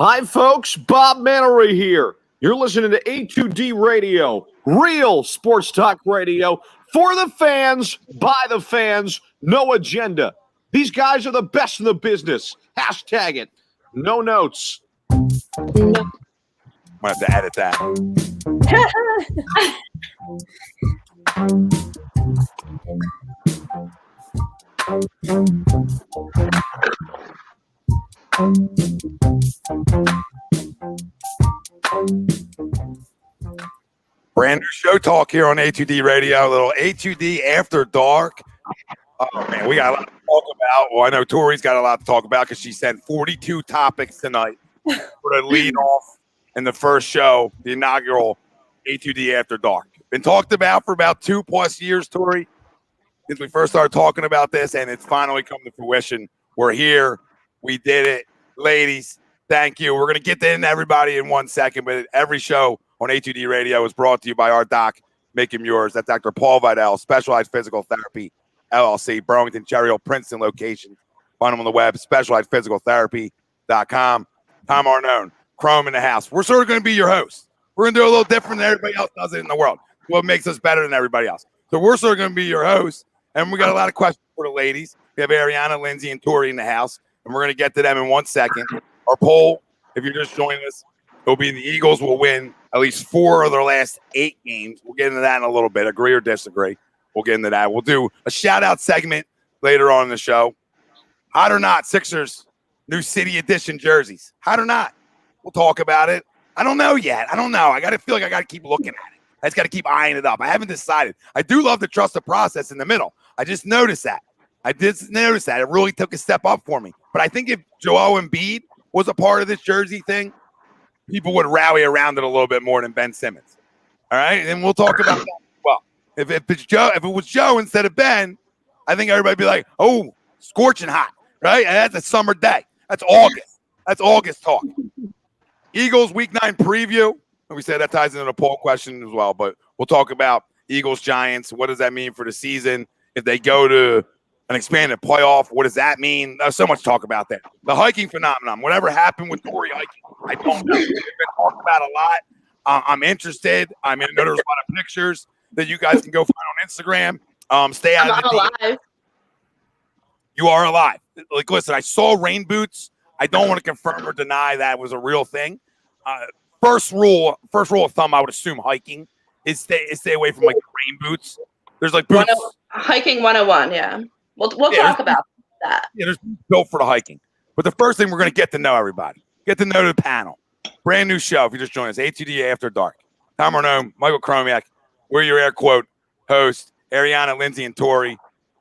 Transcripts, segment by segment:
Hi, folks. Bob Mannery here. You're listening to A2D Radio, real sports talk radio for the fans, by the fans, no agenda. These guys are the best in the business. Hashtag it. No notes. No. I'm going to have to edit that. Brand new show talk here on A2D Radio, a little A2D After Dark. Oh, man, we got a lot to talk about. Well, I know Tori's got a lot to talk about because she sent 42 topics tonight for the lead off in the first show, the inaugural A2D After Dark. Been talked about for about 2+ years, Tori, since we first started talking about this, and it's finally come to fruition. We're here. We did it. Ladies, thank you. We're going to get to everybody in 1 second, but every show on A2D Radio is brought to you by our doc, Make Him Yours. That's Dr. Paul Vidal, Specialized Physical Therapy, LLC, Burlington, Cherry Hill, Princeton location. Find them on the web, specializedphysicaltherapy.com. Tom Arnone, Chrome in the house. We're sort of going to be your host. We're going to do a little different than everybody else does it in the world. What makes us better than everybody else. So we're sort of going to be your host, and we got a lot of questions for the ladies. We have Ariana, Lindsay, and Tori in the house, and we're going to get to them in 1 second. Our poll, if you're just joining us, it'll be the Eagles will win at least 4 of their last 8 games. We'll get into that in a little bit. Agree or disagree. We'll get into that. We'll do a shout-out segment later on in the show. Hot or not, Sixers, new City Edition jerseys. Hot or not? We'll talk about it. I don't know yet. I don't know. I got to feel like I got to keep looking at it. I just got to keep eyeing it up. I haven't decided. I do love to trust the process in the middle. I just noticed that. It really took a step up for me. But I think if Joel Embiid was a part of this jersey thing, people would rally around it a little bit more than Ben Simmons. All right? And we'll talk about that. Well, if it was Joe instead of Ben, I think everybody would be like, oh, scorching hot, right? And that's a summer day. That's August. That's August talk. Eagles Week 9 preview. And we said that ties into the poll question as well. But we'll talk about Eagles Giants. What does that mean for the season? If they go to an expanded playoff, what does that mean? There's so much talk about that. The hiking phenomenon. Whatever happened with Tori hiking, I don't know. It's been talked about a lot. I'm interested. I know there's a lot of pictures that you guys can go find on Instagram. Stay out of the alive. You are alive. Like, listen, I saw rain boots. I don't want to confirm or deny that was a real thing. First rule of thumb, I would assume hiking is stay away from like rain boots. There's like boots. Hiking 101, yeah. We'll talk about that. Yeah, there's built for the hiking. But the first thing we're going to get to know everybody. Get to know the panel. Brand new show if you just joined us. A2D After Dark. Tom Arnone, Michael Chromiak. We're your air quote host. Ariana, Lindsay, and Tori.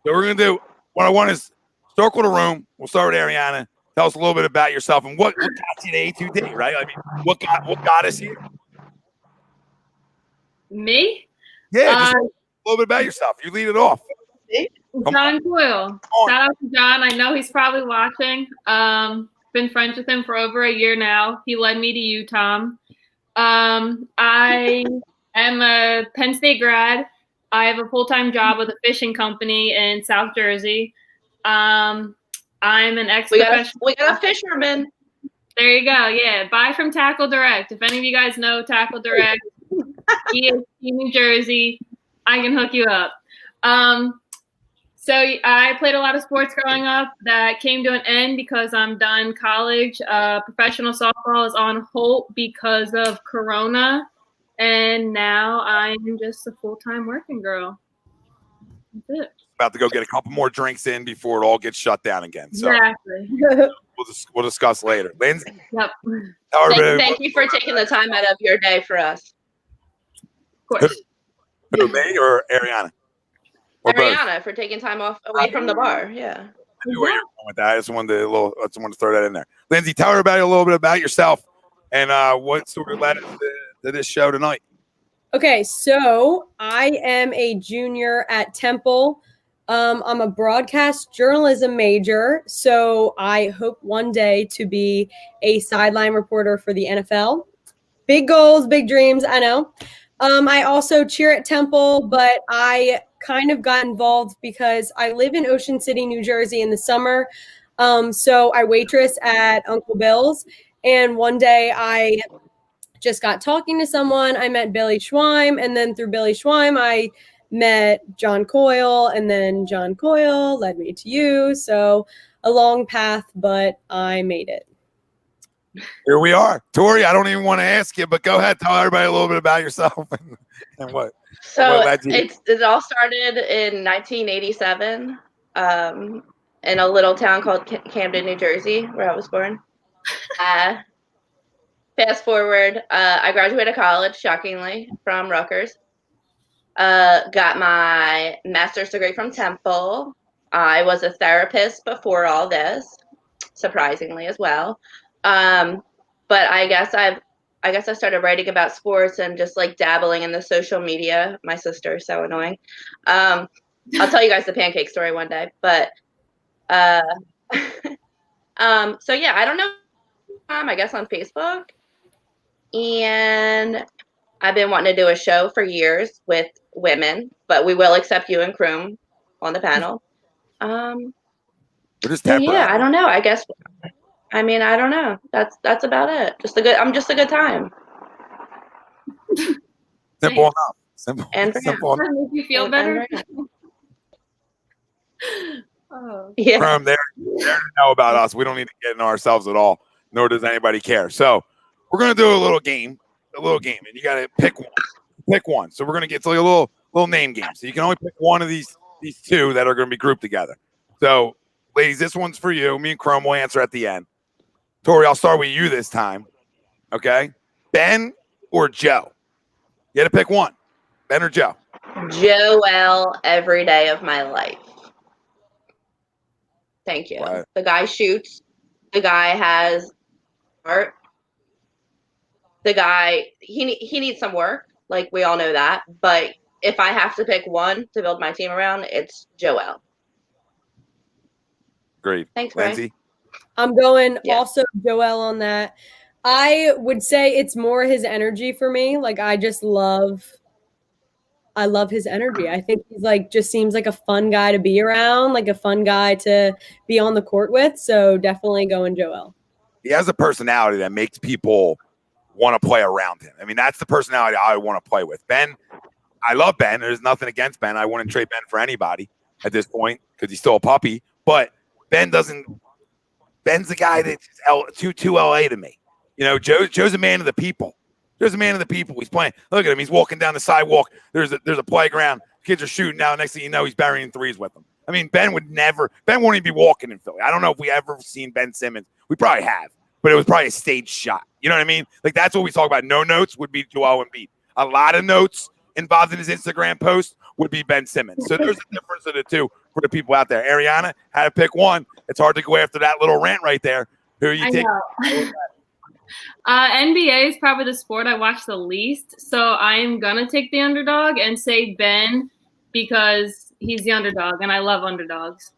So we're going to do what I want is circle the room. We'll start with Ariana. Tell us a little bit about yourself and what got you to A2D, right? I mean, what got us here? Me? Yeah, just a little bit about yourself. You lead it off. John Coyle. Shout out to John. I know he's probably watching. Been friends with him for over a year now. He led me to you, Tom. I am a Penn State grad. I have a full-time job with a fishing company in South Jersey. I'm an ex-professional. We got a fisherman. There you go. Yeah, buy from Tackle Direct. If any of you guys know Tackle Direct, ESP New Jersey, I can hook you up. So I played a lot of sports growing up that came to an end because I'm done college. Professional softball is on hold because of Corona. And now I'm just a full-time working girl. That's it. About to go get a couple more drinks in before it all gets shut down again. So exactly. we'll discuss later. Lindsay? Yep. Thank you for taking the time out of your day for us. Of course. Who, me or Ariana? Or Ariana both? for taking time off away from the bar. Yeah. I knew where you were going with that. I just wanted to throw that in there. Lindsay, tell everybody a little bit about yourself and what sort of led to this show tonight. Okay, so I am a junior at Temple. I'm a broadcast journalism major, so I hope one day to be a sideline reporter for the NFL. Big goals, big dreams, I know. I also cheer at Temple, but I kind of got involved because I live in Ocean City, New Jersey in the summer. So I waitress at Uncle Bill's, And one day I just got talking to someone. I met Billy Schweim, and then through Billy Schweim, I met John Coyle, and then John Coyle led me to you. So a long path, but I made it. Here we are. Tori, I don't even want to ask you, but go ahead. Tell everybody a little bit about yourself and what. So led you? it all started in 1987 in a little town called Camden, New Jersey, where I was born. Fast forward, I graduated college, shockingly, from Rutgers. Got my master's degree from Temple. I was a therapist before all this, surprisingly as well. But I guess I started writing about sports and just like dabbling in the social media. My sister is so annoying. I'll tell you guys the pancake story one day. But so yeah, I don't know. I guess on Facebook, and I've been wanting to do a show for years with women, but we will accept you and Kroom on the panel. We're just Yeah, temporary. I don't know. I guess. I mean, I don't know. That's about it. I'm just a good time. Simple enough. Simple. And for simple Does enough. that make you feel And better? right now. Oh. Yeah. From there to know about us. We don't need to get into ourselves at all, nor does anybody care. So we're gonna do a little game, and you gotta pick one. Pick one. So we're gonna get to like a little name game. So you can only pick one of these two that are gonna be grouped together. So, ladies, this one's for you. Me and Chrome will answer at the end. Tori, I'll start with you this time. Okay, Ben or Joe? You got to pick one. Ben or Joe? Joel every day of my life. Thank you. What? The guy shoots. The guy has art. The guy, he needs some work. Like, we all know that. But if I have to pick one to build my team around, it's Joel. Great. Thanks, Ray. Lindsay? I'm going Yeah. also Joel on that. I would say it's more his energy for me. Like, I love his energy. I think he's like, just seems like a fun guy to be around, like a fun guy to be on the court with. So definitely going Joel. He has a personality that makes people want to play around him. I mean, that's the personality I want to play with. Ben, I love Ben. There's nothing against Ben. I wouldn't trade Ben for anybody at this point because he's still a puppy. But Ben's the guy that's too LA to me. You know, Joe's a man of the people. Joe's a man of the people. He's playing. Look at him. He's walking down the sidewalk. There's a playground. Kids are shooting now. Next thing you know, he's burying threes with them. I mean, Ben won't even be walking in Philly. I don't know if we ever seen Ben Simmons. We probably have, but it was probably a staged shot. You know what I mean? Like, that's what we talk about. No notes would be Joel Embiid. A lot of notes involved in his Instagram post would be Ben Simmons. So there's a difference of the two for the people out there. Ariana had to pick one. It's hard to go after that little rant right there. Who are you taking? NBA is probably the sport I watch the least, so I am gonna take the underdog and say Ben because he's the underdog, and I love underdogs.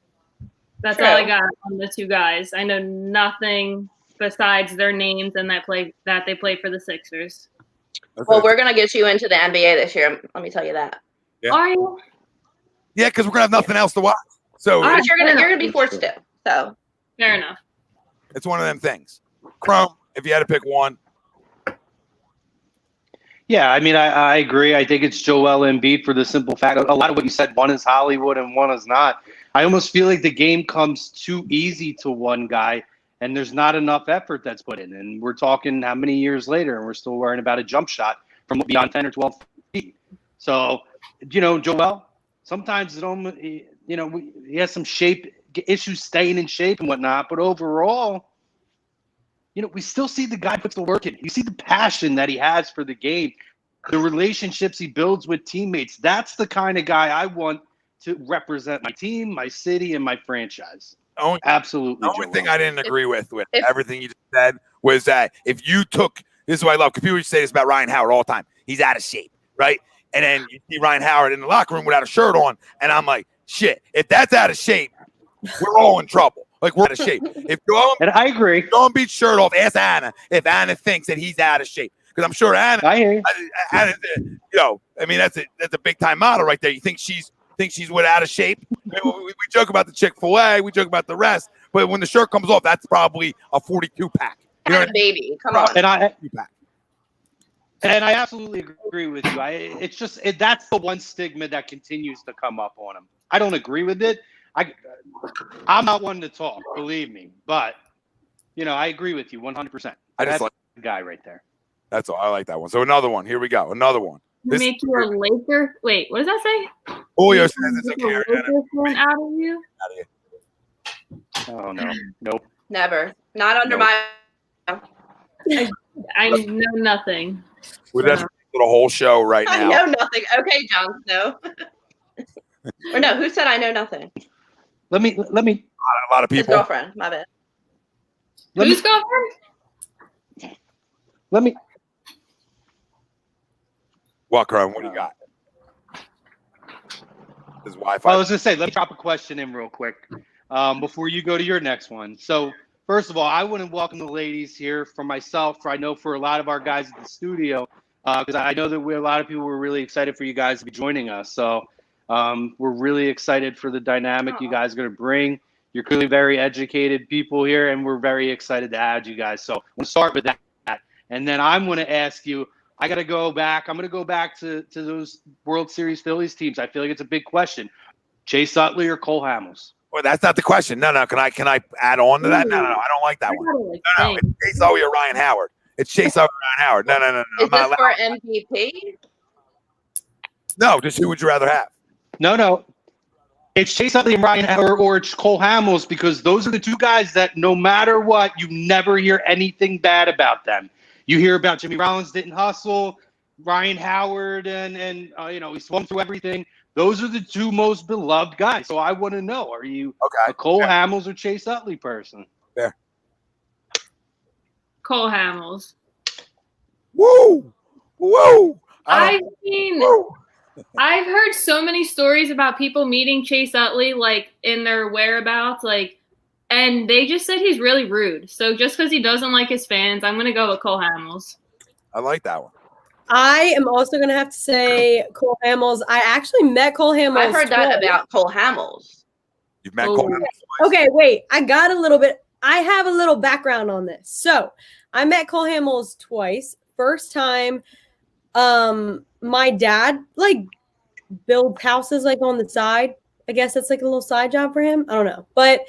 That's True. all I got on the two guys. I know nothing besides their names and that they play for the Sixers. Well, we're gonna get you into the NBA this year. Let me tell you that. Yeah. Are you? Yeah, because we're gonna have nothing else to watch. So But you're gonna be forced to. So Fair enough. it's one of them things. Chrome, if you had to pick one. Yeah, I mean, I agree. I think it's Joel Embiid for the simple fact. A lot of what you said, one is Hollywood and one is not. I almost feel like the game comes too easy to one guy, and there's not enough effort that's put in. And we're talking how many years later, and we're still worrying about a jump shot from beyond 10 or 12 feet. So, Joel, sometimes he has some shape issues, staying in shape and whatnot, but overall, we still see the guy puts the work in. You see the passion that he has for the game, the relationships he builds with teammates. That's the kind of guy I want to represent my team, my city, and my franchise. Absolutely. The only thing I didn't agree with everything you just said was that if you took – this is what I love. People say this about Ryan Howard all the time. He's out of shape, right? And then you see Ryan Howard in the locker room without a shirt on, and I'm like, shit, if that's out of shape, we're all in trouble. Like, we're out of shape. If and I agree. Joel Embiid's shirt off, ask Anna if Anna thinks that he's out of shape. Because I'm sure Anna, I hear you. Anna, I mean, that's a big time model right there. You think she's out of shape? I mean, we joke about the Chick-fil-A, we joke about the rest, but when the shirt comes off, that's probably a 42 pack. You know, Had a baby. Come on. And I you back. absolutely agree with you. It's just that's the one stigma that continues to come up on him. I don't agree with it. I'm not one to talk, believe me, but I agree with you 100%. I just like the guy right there. That's all. I like that one. So another one. Here we go. Another one. This Make you a Laker. Wait, what does that say? Julio says it's Make okay. a Laker fan out of you? Oh no, nope. Never. Not under Nope. my. I know nothing. We're just the whole show right I now. know nothing. Okay, Jon Snow. Or no, who said I know nothing? Let me. A lot of His people. girlfriend. My bad. Who's girlfriend? Let me. What, Chrome? What do you got? His Wi-Fi. Well, I was gonna say, let me drop a question in real quick before you go to your next one. So, first of all, I want to welcome the ladies here. For myself, I know for a lot of our guys at the studio, because I know that a lot of people were really excited for you guys to be joining us. So, we're really excited for the dynamic you guys are going to bring. You're clearly very educated people here, and we're very excited to add you guys. So, we'll start with that, and then I'm going to ask you. I got to go back. I'm going to go back to those World Series Phillies teams. I feel like it's a big question. Chase Utley or Cole Hamels? Well, that's not the question. No. Can I add on to that? No. I don't like that one. No. It's Chase Utley or Ryan Howard. It's Chase Utley or Ryan Howard. No. Is this for MVP? No, just who would you rather have? No. It's Chase Utley and Ryan Howard, or it's Cole Hamels, because those are the two guys that no matter what, you never hear anything bad about them. You hear about Jimmy Rollins didn't hustle, Ryan Howard, and he swung through everything. Those are the two most beloved guys. So I want to know: are you a Cole Hamels or Chase Utley person? There. Cole Hamels. Woo! I've heard so many stories about people meeting Chase Utley, like in their whereabouts, and they just said he's really rude. So just because he doesn't like his fans, I'm going to go with Cole Hamels. I like that one. I am also going to have to say Cole Hamels. I actually met Cole Hamels. I've heard that about Cole Hamels. You've met Cole Hamels twice? Okay, wait. I have a little background on this. So I met Cole Hamels twice. First time, my dad builds houses on the side. I guess that's a little side job for him. I don't know. But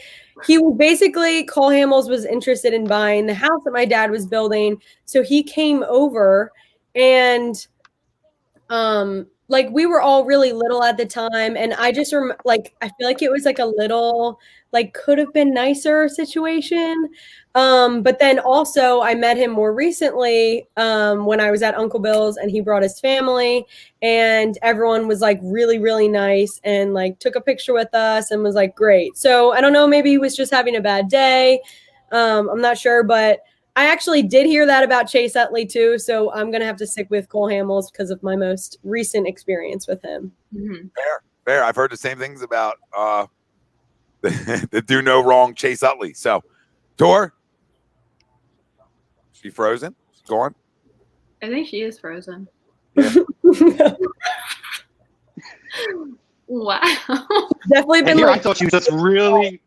he was basically, Cole Hamels was interested in buying the house that my dad was building. So he came over and we were all really little at the time. And I just I feel like it was a little could have been nicer situation. But then also I met him more recently when I was at Uncle Bill's, and he brought his family, and everyone was really, really nice and took a picture with us and was great. So I don't know, maybe he was just having a bad day. I'm not sure, but I actually did hear that about Chase Utley too. So I'm going to have to stick with Cole Hamels because of my most recent experience with him. Mm-hmm. Fair. I've heard the same things about the do no wrong Chase Utley. So, Tor? She frozen? She's gone? I think she is frozen. Yeah. Wow. Definitely been I thought she was just really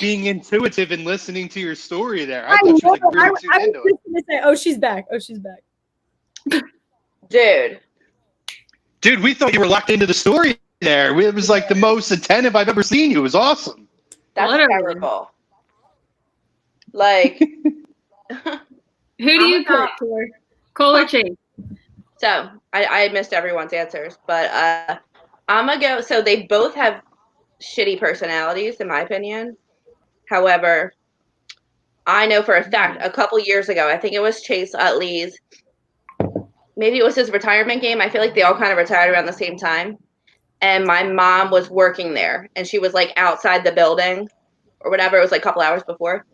being intuitive and listening to your story there. I thought she was really I was tuned into it. just going to say, oh, she's back. Dude, we thought you were locked into the story there. It was the most attentive I've ever seen you. It was awesome. that's Literally. terrible. Who do you pick for? Cole or Chase? So I missed everyone's answers, but I'm gonna go. So they both have shitty personalities, in my opinion. However, I know for a fact a couple years ago, I think it was Chase Utley's. Maybe it was his retirement game. I feel like they all kind of retired around the same time. And my mom was working there, and she was outside the building or whatever. It was a couple hours before.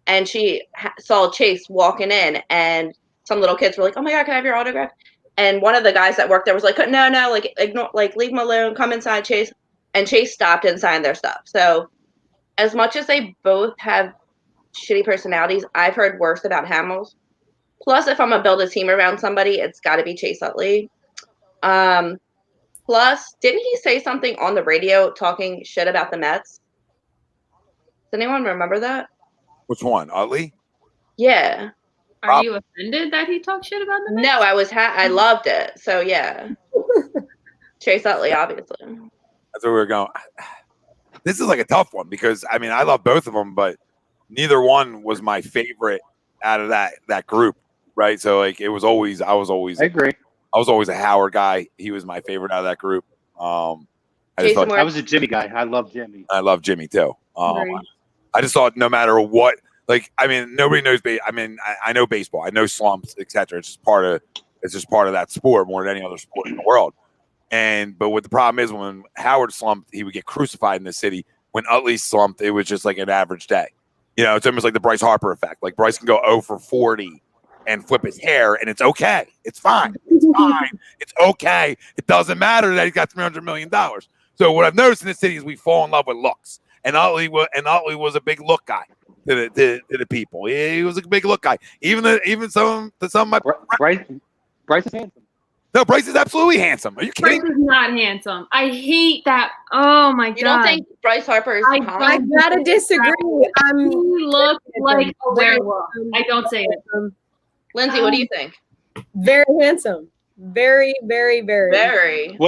And she saw Chase walking in, and some little kids were like, "Oh my God, can I have your autograph?" And one of the guys that worked there was like, "No, ignore, leave him alone. Come inside, Chase." And Chase stopped and signed their stuff. So as much as they both have shitty personalities, I've heard worse about Hamels. Plus, if I'm going to build a team around somebody, it's got to be Chase Utley. Plus, didn't he say something on the radio talking shit about the Mets? Does anyone remember that? Which one? Utley? Yeah. Are you offended that he talked shit about the Mets? No, I loved it. So yeah, Chase Utley, obviously. That's where we're going. This is like a tough one because I mean I love both of them, but neither one was my favorite out of that group, right? So like I agree. I was always a Howard guy. He was my favorite out of that group. I was a Jimmy guy. I love Jimmy. I love Jimmy too. I just thought no matter what, like I mean, nobody knows. I know baseball. I know slumps, etc. It's just part of that sport more than any other sport in the world. But what the problem is when Howard slumped, he would get crucified in the city. When Utley slumped, it was just like an average day. You know, it's almost like the Bryce Harper effect. Like Bryce can go 0 for 40 and flip his hair, and it's okay. It's fine. It's fine. It's okay. It doesn't matter that he's got $300 million. So what I've noticed in the city is we fall in love with looks. And Utley was a big look guy to the people. He was a big look guy. Even some of my Bryce is handsome. No, Bryce is absolutely handsome. Are you kidding? Bryce is not handsome. I hate that. Oh my god! You don't think Bryce Harper is? I gotta disagree. He looks like a werewolf. I don't say it. Lindsay, what do you think? Very handsome. Very, very, very. Very.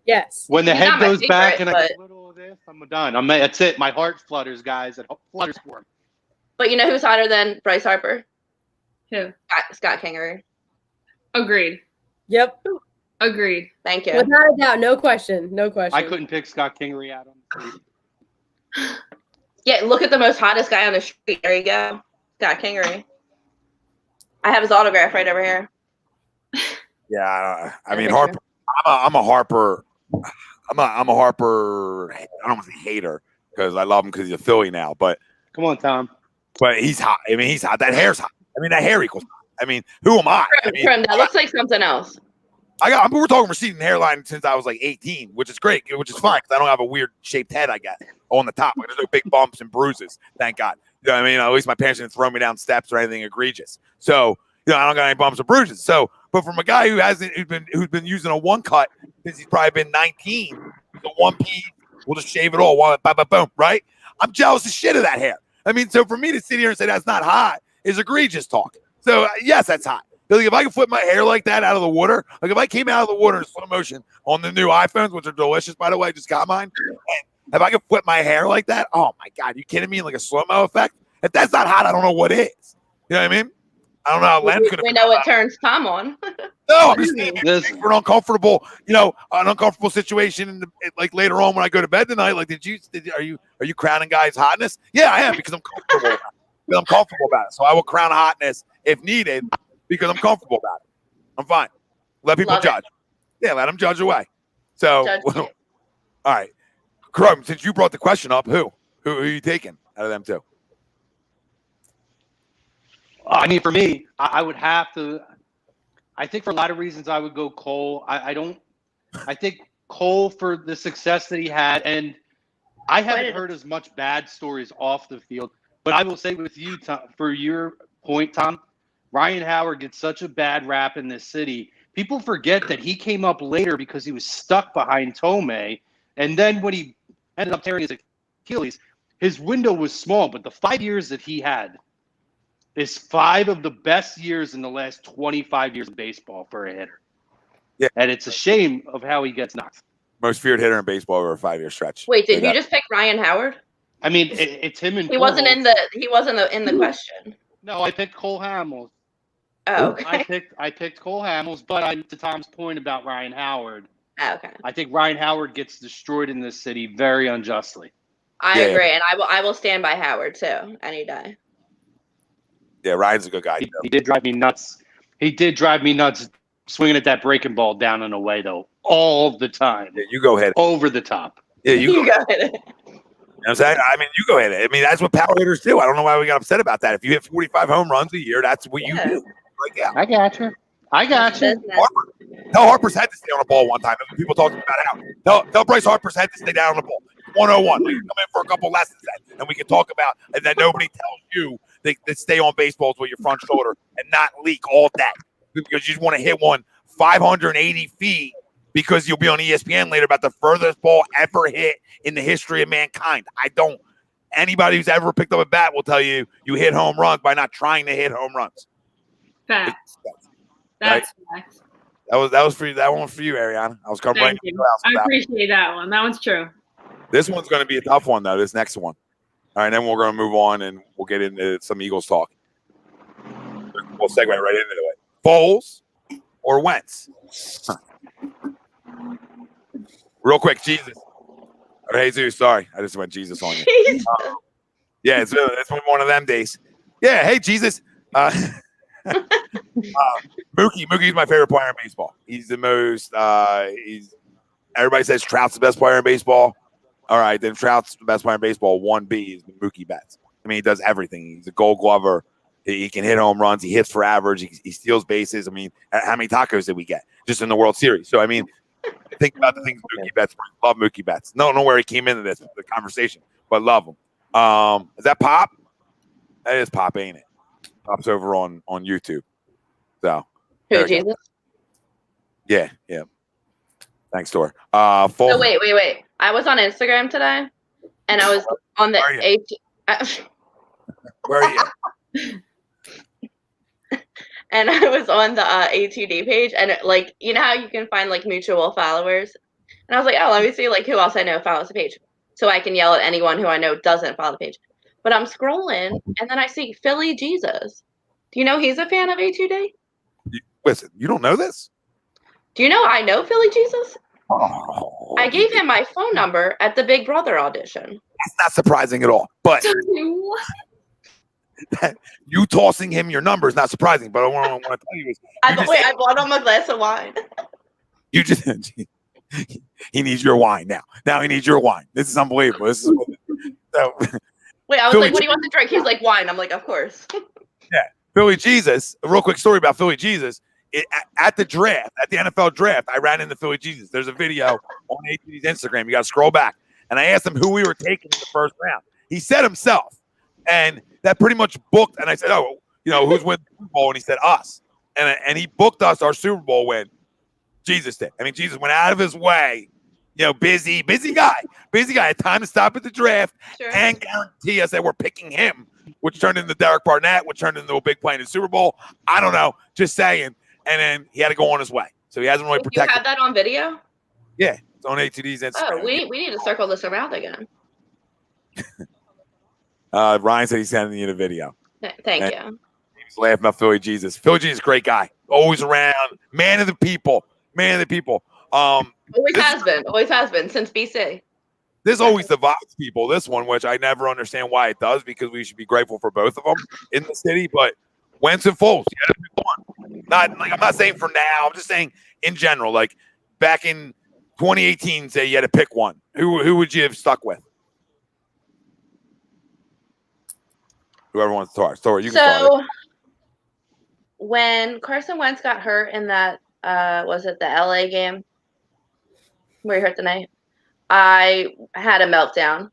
Yes. When the head goes back and I but... get a little of this, I'm done. That's it. My heart flutters, guys. It flutters for him. But you know who's hotter than Bryce Harper? Who? Scott Kingery. Agreed. Yep. Agreed. Thank you. Without a doubt, no question. No question. I couldn't pick Scott Kingery out on the street. Yeah, look at the most hottest guy on the street. There you go. Scott Kingery. I have his autograph right over here. Yeah, I mean Harper. I'm a Harper. I'm a Harper. I don't want to say hater because I love him because he's a Philly now. But come on, Tom. But he's hot. I mean, he's hot. That hair's hot. I mean, that hair equals hot. I mean, who am I? That looks like something else. We're talking receding hairline since I was like 18, which is great, which is fine because I don't have a weird shaped head. I got on the top. Like, there's no big bumps and bruises. Thank God. You know what I mean? At least my parents didn't throw me down steps or anything egregious. So I don't got any bumps or bruises. So, but from a guy who's been using a one cut since he's probably been 19, the one piece, we'll just shave it all. Boom, right? I'm jealous as shit of that hair. I mean, so for me to sit here and say that's not hot is egregious talk. So yes, that's hot. Like if I can flip my hair like that out of the water, like if I came out of the water in slow motion on the new iPhones, which are delicious, by the way, I just got mine. And if I could flip my hair like that, oh my God, you kidding me? Like a slow-mo effect? If that's not hot, I don't know what is. You know what I mean? I don't know how Len could. We know what turns Tom on. No, I'm just saying for an uncomfortable, an uncomfortable situation, like later on when I go to bed tonight. Like, are you crowning guys' hotness? Yeah, I am because I'm comfortable. I'm comfortable about it. So I will crown hotness if needed because I'm comfortable about it. I'm fine. Let people judge. Yeah, let them judge away. So, all right, Chrome. Since you brought the question up, who are you taking out of them two? I mean, for me, I would have to. I think for a lot of reasons, I would go Cole. I think Cole for the success that he had, and I haven't heard as much bad stories off the field. But I will say with you, Tom, for your point, Tom, Ryan Howard gets such a bad rap in this city. People forget that he came up later because he was stuck behind Tomei, and then when he ended up tearing his Achilles, his window was small. But the 5 years that he had is 5 of the best years in the last 25 years of baseball for a hitter. Yeah. And it's a shame of how he gets knocked. Most feared hitter in baseball over a 5-year stretch. Wait, did you just pick Ryan Howard? I mean, it's him and he wasn't in the question. No, I picked Cole Hamels. Oh, okay. I picked Cole Hamels, but to Tom's point about Ryan Howard, okay. I think Ryan Howard gets destroyed in this city very unjustly. I agree, and I will stand by Howard too any day. Yeah, Ryan's a good guy. He did drive me nuts. He did drive me nuts swinging at that breaking ball down and away, though, all the time. Yeah, you go ahead. Over the top. Yeah, you go ahead. You know what I'm saying? I mean, you go ahead. I mean, that's what power hitters do. I don't know why we got upset about that. If you hit 45 home runs a year, that's what you do. Like, yeah. I got you. Harper's had to stay on the ball one time. People talking about how. Tell Bryce Harper's had to stay down on the ball. 101. We can come in for a couple lessons and we can talk about and then nobody tells you that stay on baseballs with your front shoulder and not leak all day because you just want to hit one 580 feet because you'll be on ESPN later about the furthest ball ever hit in the history of mankind. anybody who's ever picked up a bat will tell you hit home runs by not trying to hit home runs. Facts. Right? That's facts. That was for you. That one for you, Ariana. I was coming right Thank you. to the house. I appreciate that one. That one's true. This one's going to be a tough one, though. This next one. All right, then we're going to move on and we'll get into some Eagles talk. We'll segue right into it. Foles or Wentz? Real quick, Jesus. Or Jesus, sorry. I just went Jesus on you. Yeah, it's been one of them days. Yeah, hey, Jesus. Mookie's my favorite player in baseball. He's the most everybody says Trout's the best player in baseball. All right, then Trout's the best player in baseball. 1B is Mookie Betts. I mean, he does everything. He's a Gold Glover. He can hit home runs. He hits for average. He steals bases. I mean, how many tacos did we get just in the World Series? So I mean, think about the things Mookie Betts brings. Love Mookie Betts. Don't know where he came into the conversation, but love him. Is that Pop? That is Pop, ain't it? Pop's over on YouTube. So Who, Jesus? Yeah. Thanks, Tor. Foles. So wait. I was on Instagram today, and I was on the Where are you? and I was on the A2D page, and you know how you can find like mutual followers, and I was like, oh, let me see like who else I know follows the page, so I can yell at anyone who I know doesn't follow the page. But I'm scrolling, and then I see Philly Jesus. Do you know he's a fan of A2D? Listen, you don't know this? Do you know I know Philly Jesus? Oh, I gave him my phone number at the Big Brother audition. That's not surprising at all. But you tossing him your number is not surprising. But what I want to tell you is, I bought him a glass of wine. You just he needs your wine now. Now he needs your wine. This is unbelievable. This is so. Wait, I was Philly like, what do you want to drink? He's like, wine. I'm like, of course. Yeah, Philly Jesus. A real quick story about Philly Jesus. At the draft, at the NFL draft, I ran into Philly Jesus. There's a video on A2D's Instagram. You got to scroll back. And I asked him who we were taking in the first round. He said himself. And that pretty much booked. And I said, oh, who's winning the Super Bowl? And he said, us. And he booked us our Super Bowl win. Jesus did. I mean, Jesus went out of his way. Busy guy. Had time to stop at the draft and guarantee us that we're picking him, which turned into Derek Barnett, which turned into a big play in the Super Bowl. I don't know. Just saying. And then he had to go on his way. So he hasn't really protected. You have that on video? Yeah. It's on A2D's Instagram. Oh, we need to circle this around again. Ryan said he's sending you the video. Thank you. He was laughing about Philly Jesus. Philly Jesus, great guy. Always around. Man of the people. Always has been since BC. This always divides people, this one, which I never understand why it does, because we should be grateful for both of them in the city. But Wentz and Foles, you had to pick one. I'm not saying for now. I'm just saying in general. Like back in 2018, say you had to pick one. Who would you have stuck with? Whoever wants to start. You can start. When Carson Wentz got hurt in that, was it the LA game where he hurt the knee? I had a meltdown.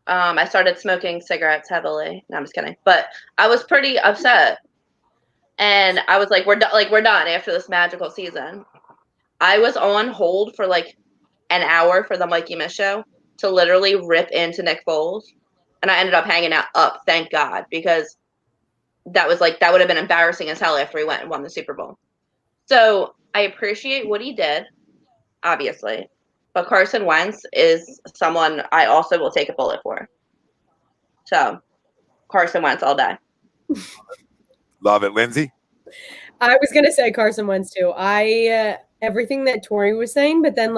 I started smoking cigarettes heavily. No, I'm just kidding. But I was pretty upset. And I was like, we're done after this magical season. I was on hold for like an hour for the Mikey Miss show to literally rip into Nick Foles. And I ended up hanging up, thank God, because that would have been embarrassing as hell after he went and won the Super Bowl. So I appreciate what he did, obviously. But Carson Wentz is someone I also will take a bullet for. So, Carson Wentz all day. Love it. Lindsay? I was going to say Carson Wentz too. Everything that Tori was saying, but then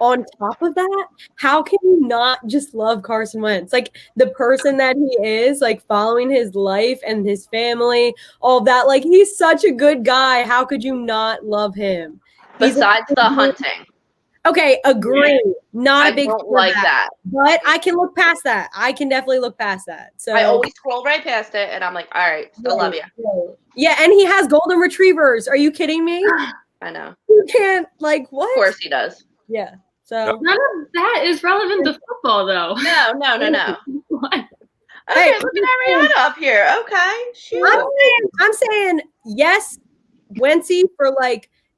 on top of that, how can you not just love Carson Wentz? Like the person that he is, like following his life and his family, all that. Like he's such a good guy. How could you not love him? Besides the hunting. Okay, agree. Not a big don't like that. But I can look past that. I can definitely look past that. So I always scroll right past it and I'm like, all right, still love you. Yeah, and he has golden retrievers. Are you kidding me? I know. You can't what? Of course he does. Yeah. So none of that is relevant to football though. No. What? Okay, look at Ariana up here. Okay. Shoot. I'm saying yes, Wentzy for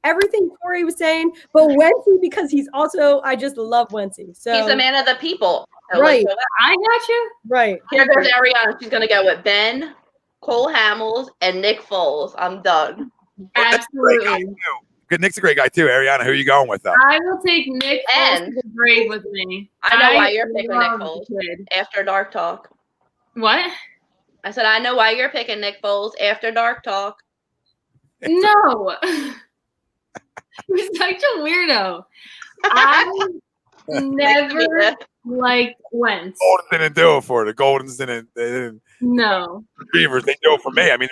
everything Corey was saying, but Wentzy because he's also I just love Wentzy. So he's a man of the people. So Right. I got you. Right. Here goes Ariana. She's going to go with Ben, Cole Hamels, and Nick Foles. I'm done. Absolutely. Good. Nick's a great guy too. Ariana, who are you going with though? I will take Nick Foles And- to the grave with me. I know why you're picking Nick love Foles. the kid. After Dark Talk. What? I said, I know why you're picking Nick Foles after Dark Talk. No. You're such a weirdo. I never liked Wentz. Golden didn't do it for her. The Goldens didn't. No. Retrievers, they do it for me. I mean,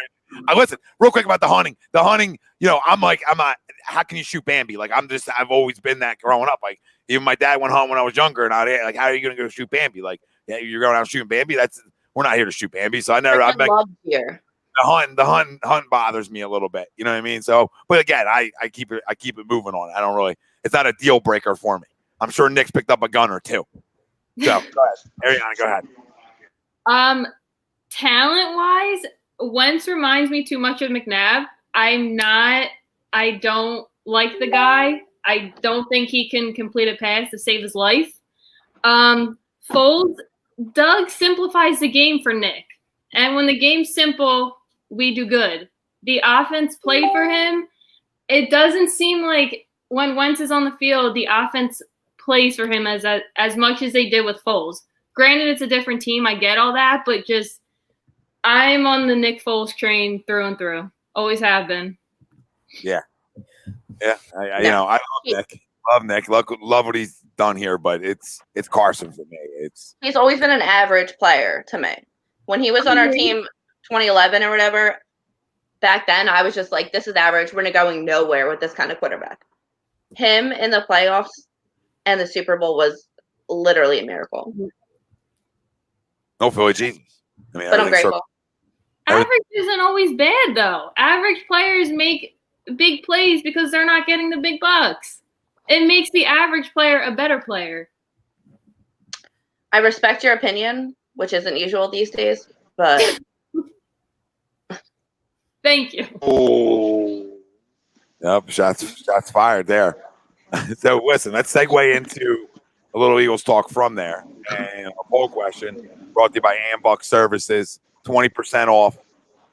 I listen real quick about the hunting. The hunting, I'm not. How can you shoot Bambi? Like I've always been that growing up. Like even my dad went home when I was younger, and like, how are you going to go shoot Bambi? Like, yeah, you're going out shooting Bambi. We're not here to shoot Bambi. So I never. I'm like, here. the hunt bothers me a little bit. You know what I mean? So, but again, I keep it moving on. I don't really. It's not a deal breaker for me. I'm sure Nick's picked up a gun or two. So go ahead, Ariana. Go ahead. Talent-wise, Wentz reminds me too much of McNabb. I don't like the guy. I don't think he can complete a pass to save his life. Foles, Doug simplifies the game for Nick. And when the game's simple, we do good. The offense played for him. It doesn't seem like when Wentz is on the field, the offense plays for him as much as they did with Foles. Granted, it's a different team. I get all that, but just I'm on the Nick Foles train through and through. Always have been. Yeah. I love Nick. Love Nick. Love what he's done here, but it's Carson for me. He's always been an average player to me. When he was on our team 2011 or whatever, back then I was just like, this is average. We're not going nowhere with this kind of quarterback. Him in the playoffs and the Super Bowl was literally a miracle. No Philly Jesus. I mean, But I'm grateful. Average isn't always bad, though. Average players make big plays because they're not getting the big bucks. It makes the average player a better player. I respect your opinion, which isn't usual these days, but Thank you. Oh. Yep, shots fired there. So listen, let's segue into a little Eagles talk from there. And a poll question brought to you by Ambuck Services, 20% off.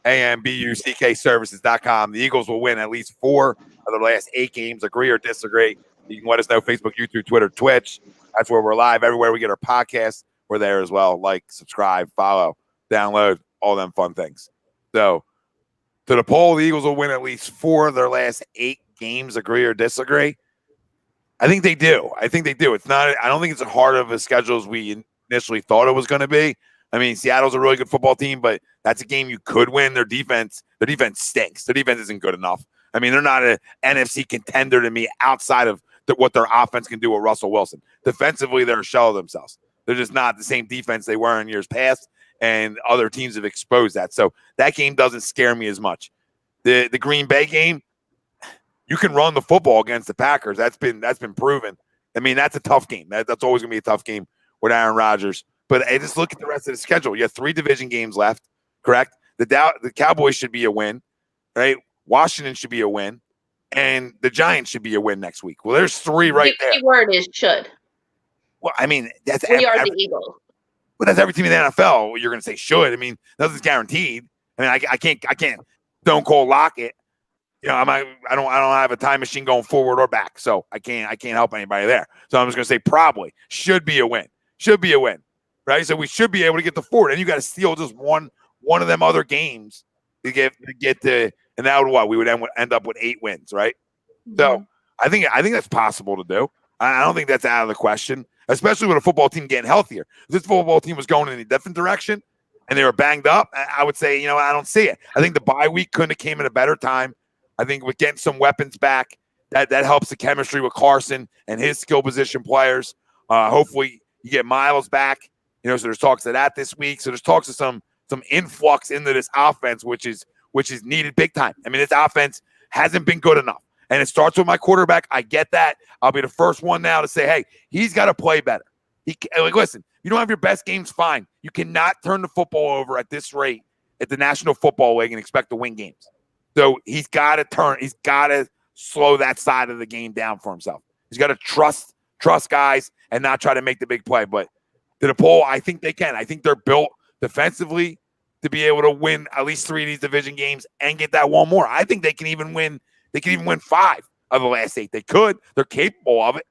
AMBUCKservices.com. The Eagles will win at least 4 of their last 8 games. Agree or disagree? You can let us know. Facebook, YouTube, Twitter, Twitch. That's where we're live. Everywhere we get our podcasts, we're there as well. Like, subscribe, follow, download, all them fun things. So, to the poll, the Eagles will win at least 4 of their last 8 games. Agree or disagree? I think they do. It's not. I don't think it's as hard of a schedule as we initially thought it was going to be. I mean, Seattle's a really good football team, but that's a game you could win. Their defense stinks. Their defense isn't good enough. I mean, they're not an NFC contender to me outside of what their offense can do with Russell Wilson. Defensively, they're a shell of themselves. They're just not the same defense they were in years past, and other teams have exposed that. So that game doesn't scare me as much. The Green Bay game, you can run the football against the Packers. That's been proven. I mean, that's a tough game. That's always going to be a tough game with Aaron Rodgers. But hey, just look at the rest of the schedule. You have 3 division games left, correct? The Cowboys should be a win, right? Washington should be a win, and the Giants should be a win next week. Well, there's 3 right there. The key word is should. Well, I mean, We are the Eagles. But that's every team in the NFL. You're going to say should. I mean, nothing's guaranteed. I mean, I can't Stone Cold lock it. You know, I don't have a time machine going forward or back, so I can't help anybody there. So I'm just going to say probably should be a win. Should be a win. Right, so we should be able to get the 4. And you got to steal just one of them other games to get to, and that would what we would end up with 8 wins, right? Mm-hmm. So I think that's possible to do. I don't think that's out of the question, especially with a football team getting healthier. If this football team was going in a different direction and they were banged up, I would say, I don't see it. I think the bye week couldn't have came at a better time. I think with getting some weapons back, that helps the chemistry with Carson and his skill position players. Hopefully you get Miles back. So there's talks of that this week. So there's talks of some influx into this offense, which is needed big time. I mean, this offense hasn't been good enough. And it starts with my quarterback. I get that. I'll be the first one now to say, hey, he's got to play better. Listen, you don't have your best games, fine. You cannot turn the football over at this rate at the National Football League and expect to win games. So he's got to slow that side of the game down for himself. He's got to trust guys and not try to make the big play. But to the poll. I think they can. I think they're built defensively to be able to win at least 3 of these division games and get that one more. I think they can even win. They can even win 5 of the last 8. They could. They're capable of it.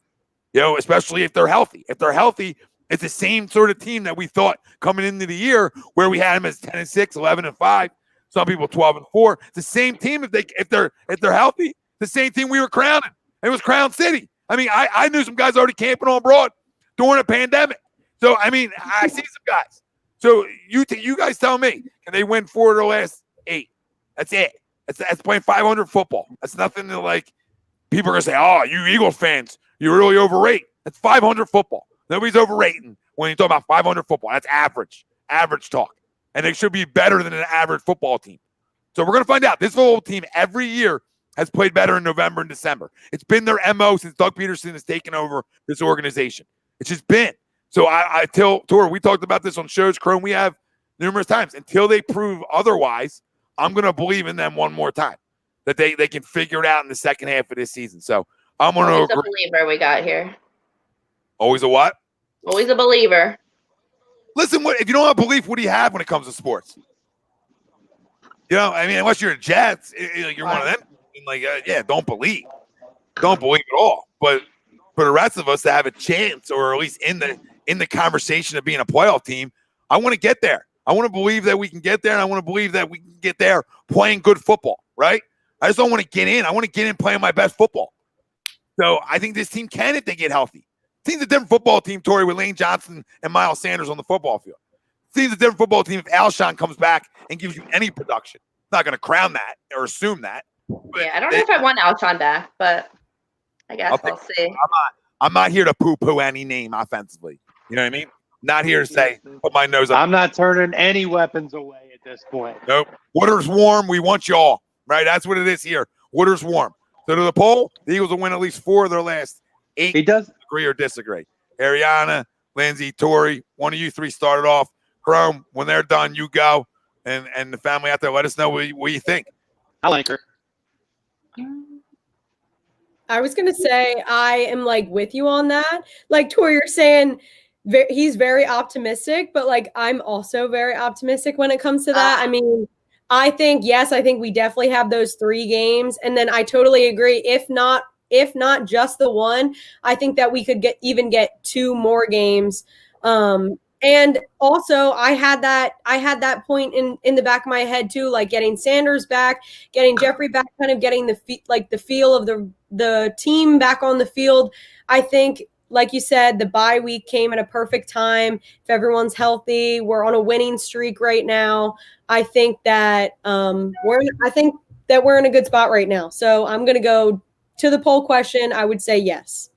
Especially if they're healthy. If they're healthy, it's the same sort of team that we thought coming into the year, where we had them as 10-6, 11-5. Some people 12-4. It's the same team if they're healthy. The same team we were crowning. It was Crown City. I mean, I knew some guys already camping on Broad during a pandemic. So I mean, I see some guys. So you guys tell me, can they win 4 of the last 8? That's it. That's playing 500 football. That's nothing to like. People are gonna say, "Oh, you Eagles fans, you really overrate." That's 500 football. Nobody's overrating when you talk about 500 football. That's average talk, and they should be better than an average football team. So we're gonna find out. This whole team every year has played better in November and December. It's been their MO since Doug Peterson has taken over this organization. It's just been. So I tell Tor, we talked about this on shows, Chrome, we have numerous times. Until they prove otherwise, I'm going to believe in them one more time, that they can figure it out in the second half of this season. So I'm going to agree. Always a believer we got here. Always a what? Always a believer. Listen, if you don't have belief, what do you have when it comes to sports? I mean, unless you're a Jets, you're one of them. Don't believe. Don't believe at all. But for the rest of us to have a chance, or at least in the conversation of being a playoff team, I want to get there. I want to believe that we can get there, and I want to believe that we can get there playing good football, right? I just don't want to get in. I want to get in playing my best football. So I think this team can if they get healthy. Team's a different football team, Tori, with Lane Johnson and Miles Sanders on the football field. Team's a different football team if Alshon comes back and gives you any production. Not going to crown that or assume that. Yeah, I don't know if I want Alshon back, but I guess we'll see. I'm not here to poo-poo any name offensively. You know what I mean? Not here to say, put my nose up. I'm not turning any weapons away at this point. Nope. Water's warm. We want y'all. Right? That's what it is here. Water's warm. So to the poll, the Eagles will win at least 4 of their last 8. He does agree or disagree. Ariana, Lindsay, Tori, one of you 3 started off. Chrome, when they're done, you go. And the family out there, let us know what you think. I like her. I was going to say, I am with you on that. Tori, you're saying he's very optimistic, but I'm also very optimistic when it comes to that. I mean, I think we definitely have those 3 games. And then I totally agree. If not just the one, I think that we could get 2 more games. And also I had that point in the back of my head too, getting Sanders back, getting Jeffrey back, kind of getting the feel of the team back on the field. I think, like you said, the bye week came at a perfect time. If everyone's healthy, we're on a winning streak right now. I think that we're in a good spot right now. So I'm going to go to the poll question. I would say yes.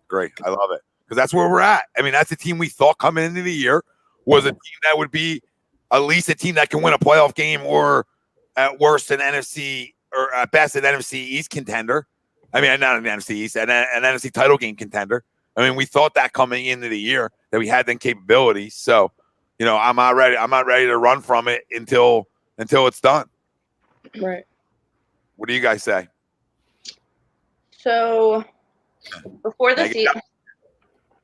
Great. I love it. Because that's where we're at. I mean, that's the team we thought coming into the year was a team that would be at least a team that can win a playoff game, or at worst an NFC, or at best an NFC East contender. I mean, not an NFC East, an NFC title game contender. I mean, we thought that coming into the year that we had them capabilities. So, I'm not ready. I'm not ready to run from it until it's done. Right. What do you guys say? So before the season.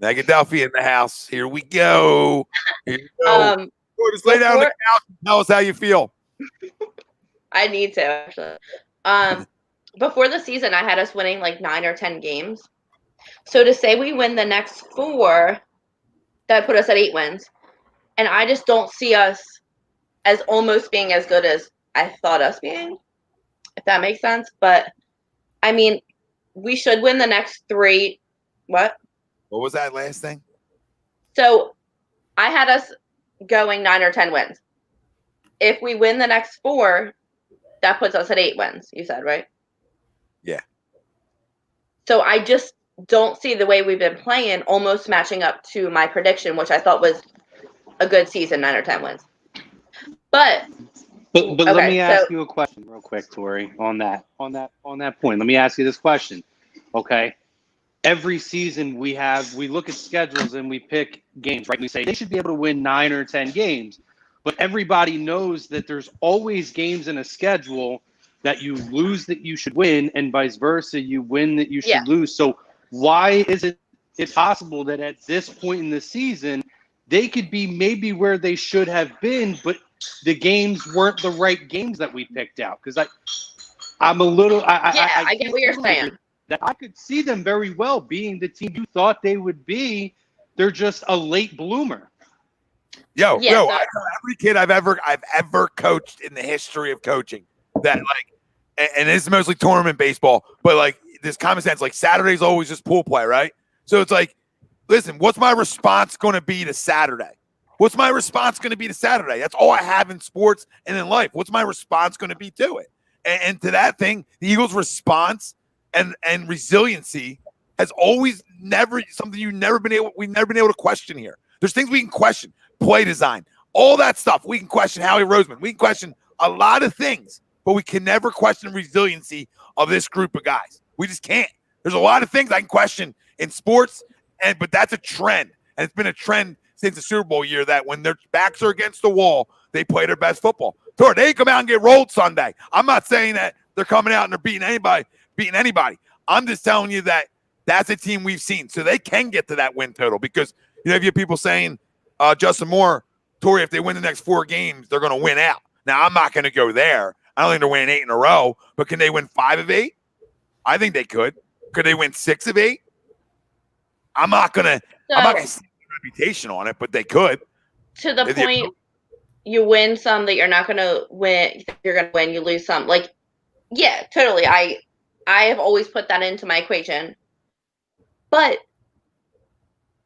Negadelphia in the house. Here we go. Here you go. Just lay down on the couch and tell us how you feel. I need to, actually. Before the season, I had us winning 9 or 10 games. So to say we win the next 4, that put us at 8 wins. And I just don't see us as almost being as good as I thought us being, if that makes sense. But, I mean, we should win the next 3. What? What was that last thing? So I had us going 9 or 10 wins. If we win the next 4, that puts us at 8 wins, you said, right? Yeah. So I just don't see the way we've been playing almost matching up to my prediction, which I thought was a good season, 9 or 10 wins. But okay, let me ask you a question real quick, Tori, on that point. Let me ask you this question. Okay. Every season we look at schedules and we pick games, right? We say they should be able to win 9 or 10 games, but everybody knows that there's always games in a schedule that you lose that you should win, and vice versa, you win that you should lose. So why is it possible that at this point in the season they could be maybe where they should have been, but the games weren't the right games that we picked out. Because I'm a little. I get what you're saying. That I could see them very well being the team you thought they would be. They're just a late bloomer. Yo, Yeah, I know every kid I've ever coached in the history of coaching that and it's mostly tournament baseball, but like this common sense, like Saturday's always just pool play, right? So it's like, listen, what's my response going to be to Saturday? What's my response going to be to Saturday? That's all I have in sports and in life. What's my response going to be to it? And to that thing, the Eagles' response and resiliency has always something we've never been able to question here. There's things we can question, play design, all that stuff. We can question Howie Roseman. We can question a lot of things, but we can never question resiliency of this group of guys. We just can't. There's a lot of things I can question in sports, but that's a trend. And it's been a trend since the Super Bowl year that when their backs are against the wall, they play their best football. So they come out and get rolled Sunday. I'm not saying that they're coming out and they're beating anybody. I'm just telling you that that's a team we've seen. So they can get to that win total because, if you have people saying, Justin Moore, Tori, if they win the next 4 games, they're going to win out. Now, I'm not going to go there. I don't think they're winning 8 in a row, but can they win 5 of 8? I think they could. Could they win 6 of 8? I'm not going to see reputation on it, but they could. To the point, you win some that you're not going to win. You're going to win. You lose some. Like, yeah, totally. I have always put that into my equation. But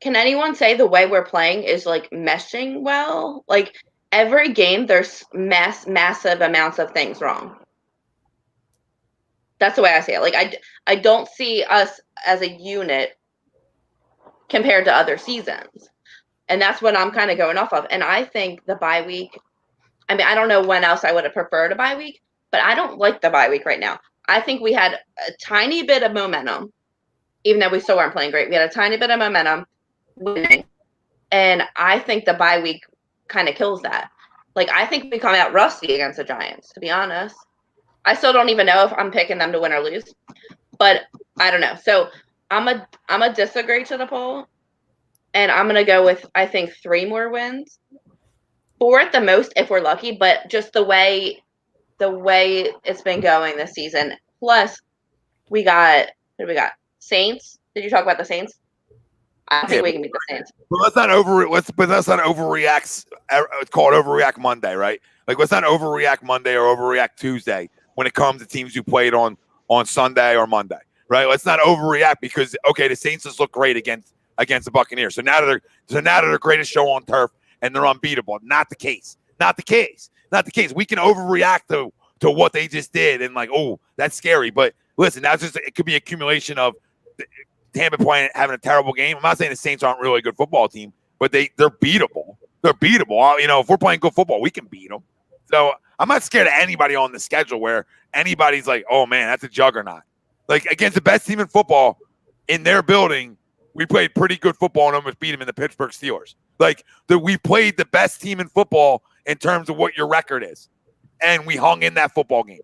can anyone say the way we're playing is like meshing well? Like every game, there's massive amounts of things wrong. That's the way I see it. Like I don't see us as a unit compared to other seasons. And that's what I'm kind of going off of. And I think the bye week, I mean, I don't know when else I would have preferred a bye week, but I don't like the bye week right now. I think we had a tiny bit of momentum, even though we still weren't playing great. We had a tiny bit of momentum winning. And I think the bye week kind of kills that. Like, I think we come out rusty against the Giants, to be honest. I still don't even know if I'm picking them to win or lose, but I don't know. So I'm a disagree to the poll, and I'm gonna go with I think 3 more wins, 4 at the most if we're lucky. But just the way it's been going this season. Plus, we got Saints. Did you talk about the Saints? I don't think we can beat the Saints. But let's not overreact. It's called overreact Monday, right? Like let's not overreact Monday or overreact Tuesday when it comes to teams who played on Sunday or Monday, right? Let's not overreact because the Saints just look great against the Buccaneers. So now they're the greatest show on turf and they're unbeatable. Not the case. We can overreact to what they just did and like, oh, that's scary. But listen, it could be accumulation of Tampa having a terrible game. I'm not saying the Saints aren't really a good football team, but they're beatable. They're beatable. If we're playing good football, we can beat them. So I'm not scared of anybody on the schedule where anybody's like, oh man, that's a juggernaut. Like against the best team in football in their building, we played pretty good football and almost beat them in the Pittsburgh Steelers. Like we played the best team in football in terms of what your record is, and we hung in that football game.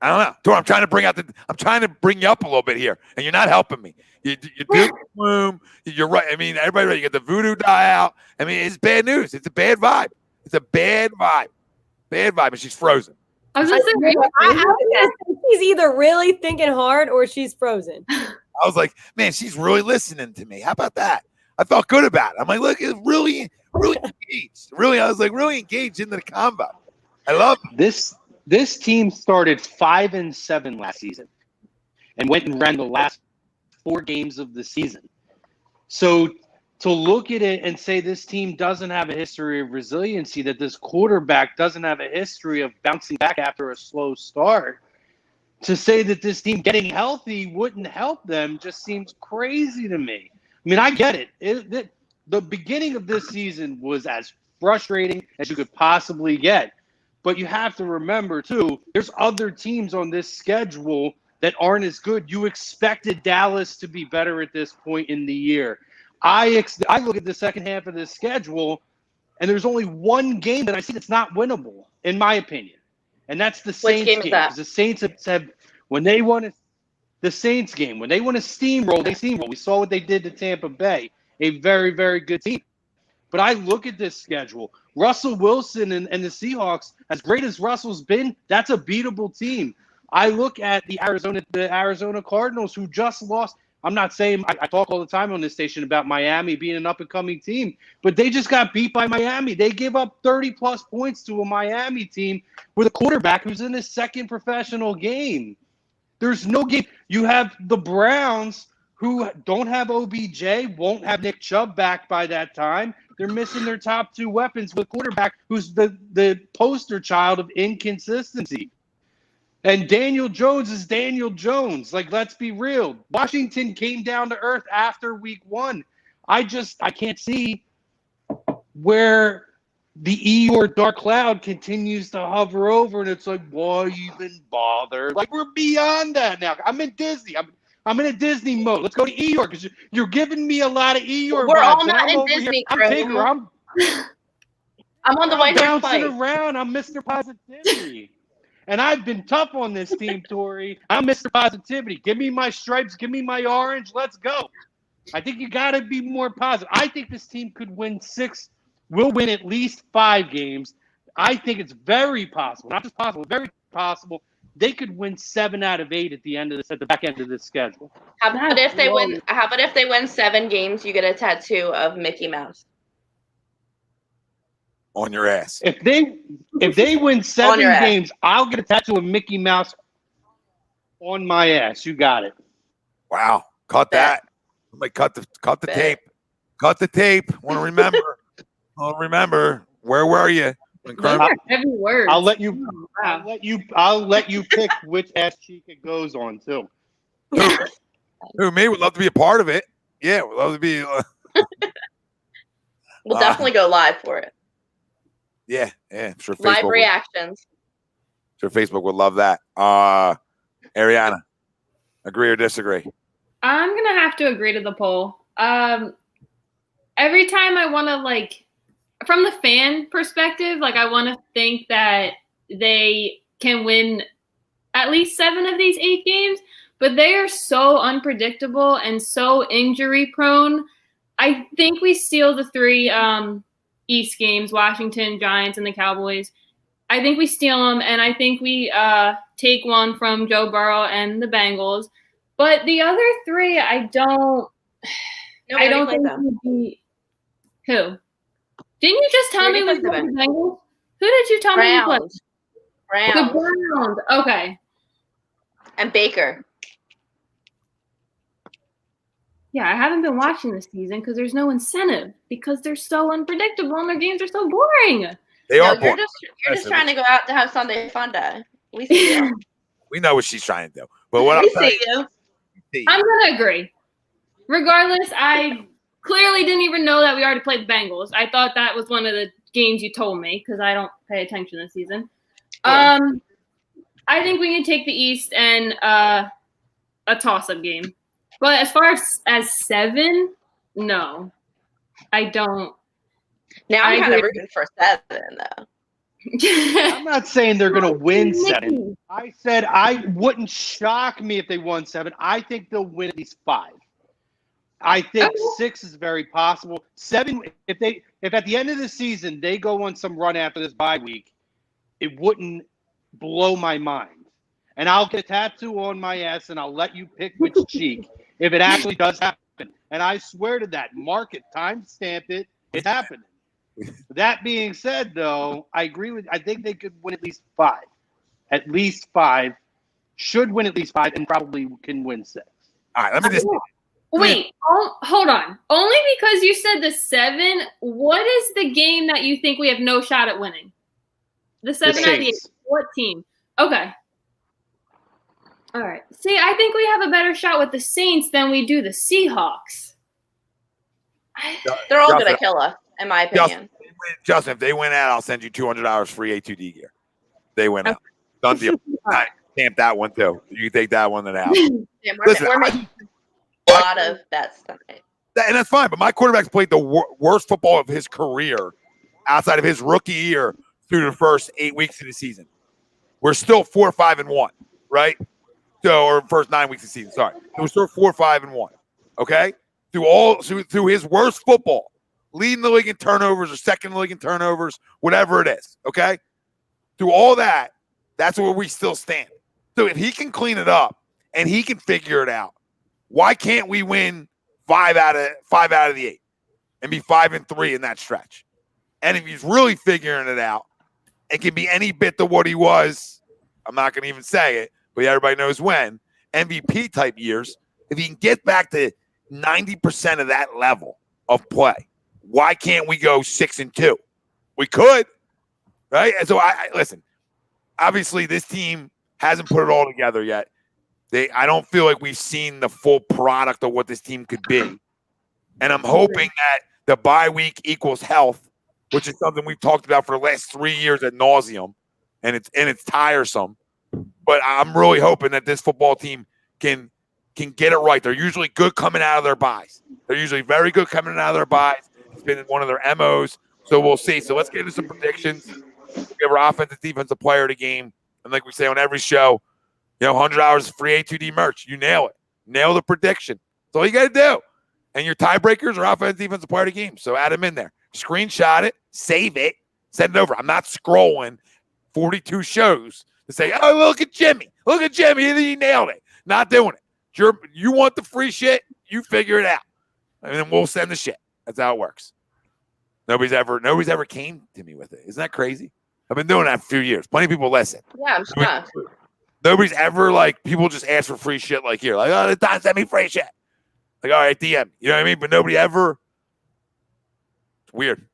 I don't know. Tor, I'm trying to bring you up a little bit here, and you're not helping me. You do boom. You're right. I mean, everybody right. You get the voodoo die out. I mean, it's bad news. It's a bad vibe. And she's frozen. I was just saying, she's either really thinking hard or she's frozen. I was like, man, she's really listening to me. How about that? I felt good about it. I'm like, look, it's really engaged. I was like really engaged into the combo. I love it. This team started 5-7 last season and went and ran the last 4 games of the season. So to look at it and say this team doesn't have a history of resiliency, that this quarterback doesn't have a history of bouncing back after a slow start, to say that this team getting healthy wouldn't help them just seems crazy to me. I mean, I get it. The beginning of this season was as frustrating as you could possibly get. But you have to remember, too, there's other teams on this schedule that aren't as good. You expected Dallas to be better at this point in the year. I look at the second half of this schedule, and there's only one game that I see that's not winnable, in my opinion. And that's the Saints game. The Saints have when they want to – the Saints game. When they want to steamroll, they steamroll. We saw what they did to Tampa Bay. a very, very good team. But I look at this schedule. Russell Wilson and the Seahawks, as great as Russell's been, that's a beatable team. I look at the Arizona Cardinals, who just lost. I'm not saying I talk all the time on this station about Miami being an up-and-coming team, but they just got beat by Miami. They give up 30-plus points to a Miami team with a quarterback who's in his second professional game. There's no game. You have the Browns, who don't have OBJ, won't have Nick Chubb back by that time. They're missing their top two weapons with a quarterback who's the poster child of inconsistency. And Daniel Jones is Daniel Jones. Like, let's be real. Washington came down to earth after week 1. I can't see where the Eeyore dark cloud continues to hover over, and it's like, why even bother? Like, we're beyond that now. I'm in Disney. I'm in a Disney mode. Let's go to Eeyore, because you're giving me a lot of Eeyore. We're all vibes, not in Disney, Chrome. I'm on the way to bouncing around. I'm Mr. Positivity. And I've been tough on this team, Tori. I'm Mr. Positivity. Give me my stripes. Give me my orange. Let's go. I think you got to be more positive. I think this team could win 6. We'll win at least 5 games. I think it's very possible. Not just possible, very possible. They could win 7 out of 8 at the back end of this schedule. How about if they win? How about if they win 7 games, you get a tattoo of Mickey Mouse on your ass? If they win 7 games, I'll get a tattoo of Mickey Mouse on my ass. You got it. Wow, cut that. Somebody cut the tape. Cut the tape. Want to remember? Remember, where were you? Heavy words. I'll let you pick which ass cheek it goes on too. Who me would love to be a part of it. Yeah, would love to be. We'll definitely go live for it. Yeah, I'm sure. Live reactions. Sure, Facebook would love that. Ariana, agree or disagree? I'm gonna have to agree to the poll. Every time I want to from the fan perspective, I want to think that they can win at least 7 of these 8 games, but they are so unpredictable and so injury prone. I think we steal the 3 East games, Washington, Giants, and the Cowboys. I think we steal them, and I think we take one from Joe Burrow and the Bengals. But the other 3, I don't think would be. Who? Didn't you just tell me we played the Bengals? Who did you tell me we played? Browns. The Browns. Okay. And Baker. Yeah, I haven't been watching this season because there's no incentive because they're so unpredictable and their games are so boring. They are boring. You're just trying to go out to have Sunday fun day. We see you. We know what she's trying to do. But what we see you. I'm going to agree. Regardless, I clearly didn't even know that we already played the Bengals. I thought that was one of the games you told me because I don't pay attention this season. Yeah. I think we can take the East and a toss-up game. But as far as 7, no. I don't. Now I'm kind of rooting for 7, though. I'm not saying they're going to win 7. I said I wouldn't shock me if they won 7. I think they'll win at least 5. I think 6 is very possible. 7, if at the end of the season they go on some run after this bye week, it wouldn't blow my mind. And I'll get a tattoo on my ass and I'll let you pick which cheek if it actually does happen. And I swear to that, mark it, timestamp it, it's happening. That being said, though, I think they could win at least 5. At least 5. Should win at least 5 and probably can win 6. All right, let me just. Wait, hold on. Only because you said the 7, what is the game that you think we have no shot at winning? The 7 out of the 8. What team? Okay. All right. See, I think we have a better shot with the Saints than we do the Seahawks. They're all going to kill us, in my opinion. Justin, if they win out, I'll send you $200 free A2D gear. They win out. Done deal. Right. Stamp that one, too. You can take that one then out. Yeah, we're making a lot of bets tonight. And that's fine, but my quarterback's played the worst football of his career outside of his rookie year through the first 8 weeks of the season. We're still 4-5-1, right? So, or first 9 weeks of the season, sorry. So we're still 4-5-1, okay? through his worst football, leading the league in turnovers or second in the league in turnovers, whatever it is, okay? Through all that, that's where we still stand. So if he can clean it up and he can figure it out, why can't we win 5 out of the 8 and be 5-3 in that stretch? And if he's really figuring it out, it can be any bit to what he was, I'm not going to even say it, but everybody knows when, MVP type years, if he can get back to 90% of that level of play, why can't we go 6-2? We could, right? And so I listen, obviously this team hasn't put it all together yet. I don't feel like we've seen the full product of what this team could be. And I'm hoping that the bye week equals health, which is something we've talked about for the last 3 years ad nauseum, and it's tiresome. But I'm really hoping that this football team can get it right. They're usually good coming out of their byes. They're usually very good coming out of their byes. It's been one of their MOs. So we'll see. So let's get into some predictions. We'll give our offensive, defensive player of the game. And like we say on every show, $100 is free A2D merch. You nail it. Nail the prediction. That's all you got to do. And your tiebreakers are offensive, defensive player of the game. So add them in there. Screenshot it. Save it. Send it over. I'm not scrolling 42 shows to say, oh, look at Jimmy. Look at Jimmy. He nailed it. Not doing it. You want the free shit, you figure it out. And then we'll send the shit. That's how it works. Nobody's ever came to me with it. Isn't that crazy? I've been doing that for a few years. Plenty of people listen. Yeah, I'm shocked. Nobody's ever people just ask for free shit like here. Like, oh, Don send me free shit. Like, all right, DM. You know what I mean? But nobody ever. It's weird.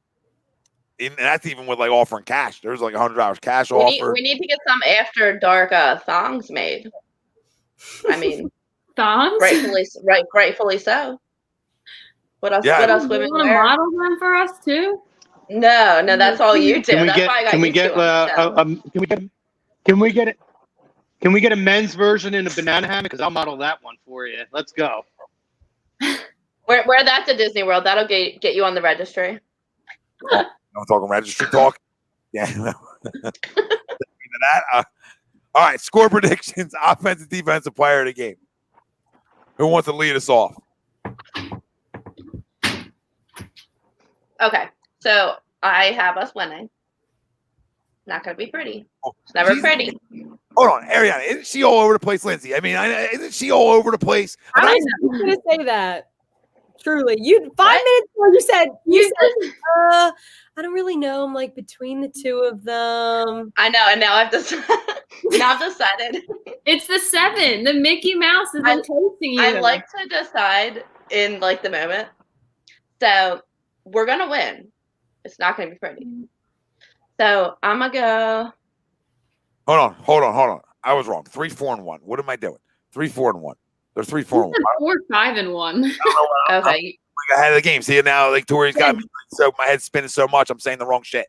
And that's even with offering cash. There's $100 cash offer. We need to get some After Dark thongs made. I mean, Thongs? Rightfully so. What else? Yeah. What else You women want to wear? model them for us too? No, that's all you do. Can we That's get? why I got Can we you get? two on the show. Can we get a men's version in a banana hammock? Because I'll model that one for you. Let's go. Wear that to Disney World. That'll get you on the registry. I'm talking registry talk. Yeah. That. All right, score predictions, offensive, defensive player of the game. Who wants to lead us off? Okay, so I have us winning. Not going to be pretty. It's never pretty. Hold on, Ariana. Isn't she all over the place, Lindsay? I mean, isn't she all over the place? I was going to say that. Truly, 5 minutes ago you said, I don't really know. I'm between the two of them. I know, and now I've decided. It's the 7. The Mickey Mouse is enticing you. I like to decide in the moment. So we're gonna win. It's not gonna be pretty. So I'm gonna go. Hold on. I was wrong. 3-4-1. What am I doing? 3-4-1. They're 3-4-1. 4-5-1 Okay. Ahead of the game. See it now. Tori's got me. So my head's spinning so much. I'm saying the wrong shit.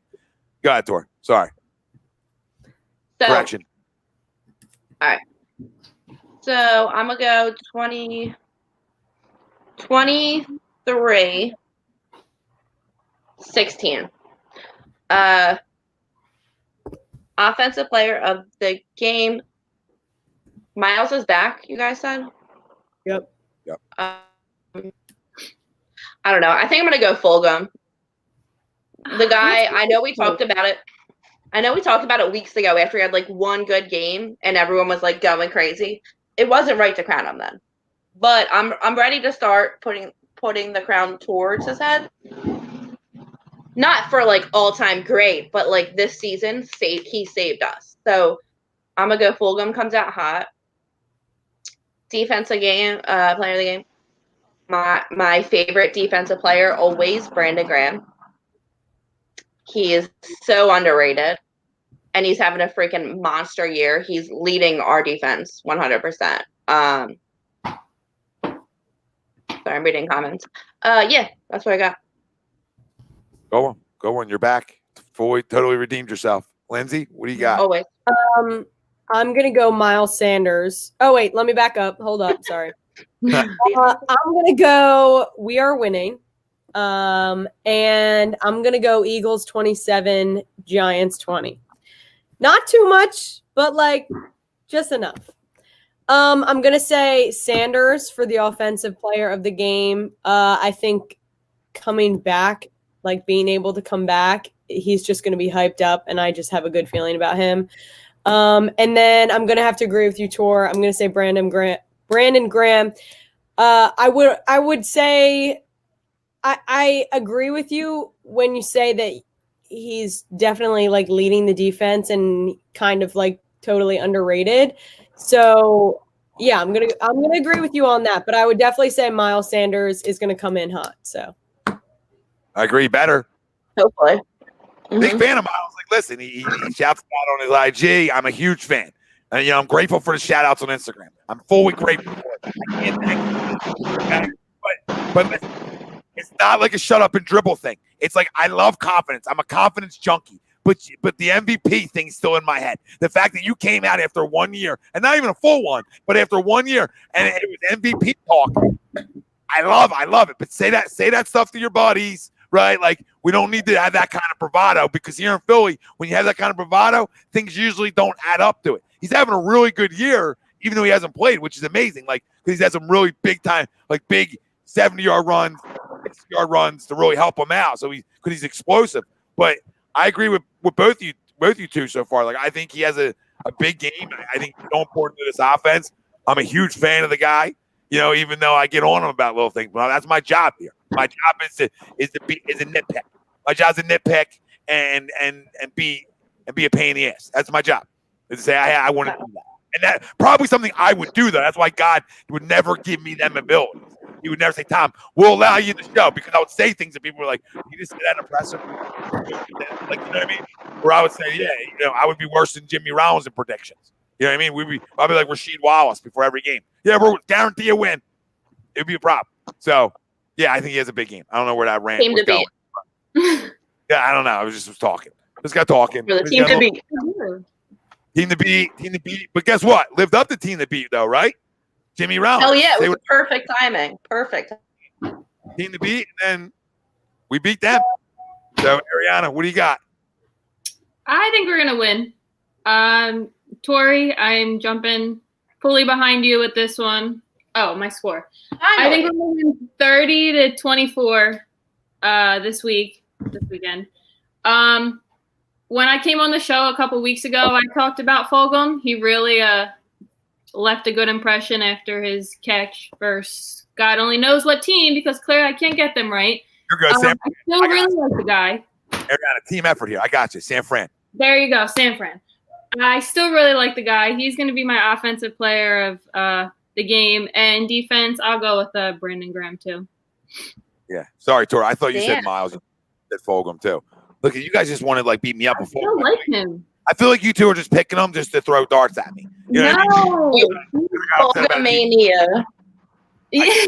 Go ahead, Tori. Sorry. So, correction. All right. So I'm gonna go 23-16. Offensive player of the game. Miles is back, you guys said? Yep. I don't know. I think I'm going to go Fulgham. The guy, I know we talked about it. I know we talked about it weeks ago after he had one good game and everyone was going crazy. It wasn't right to crown him then. But I'm ready to start putting the crown towards his head. Not for all-time great, but this season he saved us. So I'm going to go Fulgham comes out hot. Defensive game, player of the game. My favorite defensive player always, Brandon Graham. He is so underrated, and he's having a freaking monster year. He's leading our defense 100%. Sorry, I'm reading comments. Yeah, that's what I got. Go on. You're back. Totally redeemed yourself. Lindsay, what do you got? Always. I'm gonna go Miles Sanders. Oh wait, let me back up. Hold up, sorry. I'm gonna go. We are winning, and I'm gonna go Eagles 27, Giants 20. Not too much, but just enough. I'm gonna say Sanders for the offensive player of the game. I think coming back, like being able to come back, he's just gonna be hyped up, and I just have a good feeling about him. And then I'm gonna have to agree with you, Tor. I'm gonna say Brandon Graham. I would say I agree with you when you say that he's definitely like leading the defense and kind of like totally underrated. So yeah, I'm gonna agree with you on that. But I would definitely say Miles Sanders is gonna come in hot. So I agree. Better. Hopefully. Big fan of Miles. Like, listen, he shouts out on his IG. I'm a huge fan. And, I'm grateful for the shout outs on Instagram. I'm fully grateful for it. I can't thank you. But listen, it's not like a shut up and dribble thing. It's like I love confidence. I'm a confidence junkie. But the MVP thing's still in my head. The fact that you came out after 1 year, and not even a full one, but after 1 year, and it was MVP talk. I love it. But say that stuff to your buddies. Right? Like, we don't need to have that kind of bravado, because here in Philly, when you have that kind of bravado, things usually don't add up to it. He's having a really good year, even though he hasn't played, which is amazing. Like, because he's had some really big time, like big 70-yard runs, 60-yard runs to really help him out. So because he's explosive. But I agree with both you two so far. Like, I think he has a big game. I think he's so important to this offense. I'm a huge fan of the guy. Even though I get on him about little things, but that's my job here. My job is a nitpick. My job's to nitpick and be a pain in the ass. That's my job. Is to say I want to do that, and that probably something I would do though. That's why God would never give me them abilities. He would never say, "Tom, we'll allow you to show," because I would say things that people were like, "You just say that impressive," like, you know what I mean? Where I would say, "Yeah, I would be worse than Jimmy Rollins in predictions." You know what I mean? I'd be like Rasheed Wallace before every game. Yeah, we'll guarantee a win. It'd be a problem. So, yeah, I think he has a big game. I don't know where that rant was going. Yeah, I don't know. I was talking. Just got talking. For the team to beat. Team to beat. But guess what? Lived up to team to beat, though, right? Jimmy Rollins. Hell yeah, it was perfect timing. Perfect. Team to beat, and then we beat them. So, Ariana, what do you got? I think we're going to win. Tori, I'm jumping fully behind you with this one. Oh, my score. I think we're going to win 30-24 this weekend. When I came on the show a couple weeks ago, I talked about Fulgham. He really left a good impression after his catch versus God only knows what team, because clearly I can't get them right. You're good, Sam. I still really like the guy. Ariana, team effort here. I got you. San Fran. There you go, San Fran. I still really like the guy. He's going to be my offensive player of the game. And defense, I'll go with Brandon Graham, too. Yeah. Sorry, Tori. I thought you said Miles. You said Fulgham, too. Look, you guys just wanted to beat me up before. I still like him. I feel like you two are just picking them just to throw darts at me. You know what I mean? Fulgham mania. Yeah.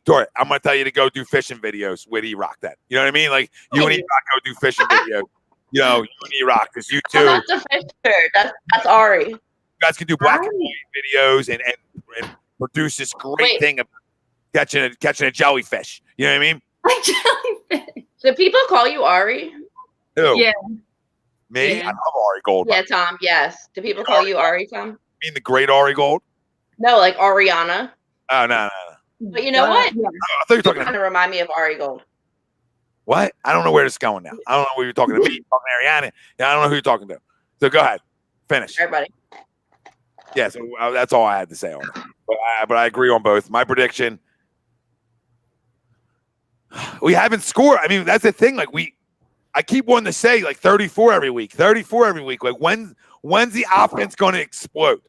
Tori, I'm going to tell you to go do fishing videos with E-Rock then. You know what I mean? Like, you and E-Rock go do fishing videos. You and E-Rock, because you two. That's a fisher. That's Ari. You guys can do black and white videos and produce this great thing of catching a jellyfish. You know what I mean? Jellyfish. Do people call you Ari? Who? Yeah. Me? Yeah. I love Ari Gold. Yeah, Tom. Yes. Do people call you Ari, Tom? You mean the great Ari Gold? No, like Ariana. Oh, no. But you know what? I thought you were talking Kind of remind me of Ari Gold. What? I don't know where this is going now. I don't know who you're talking to. Me, you're talking to Ariana. Yeah, I don't know who you're talking to. So go ahead. Finish. Everybody. Yeah, so that's all I had to say on it. But I agree on both. My prediction, we haven't scored. I mean, that's the thing. Like, I keep wanting to say, like, 34 every week. 34 every week. Like, when's the offense going to explode?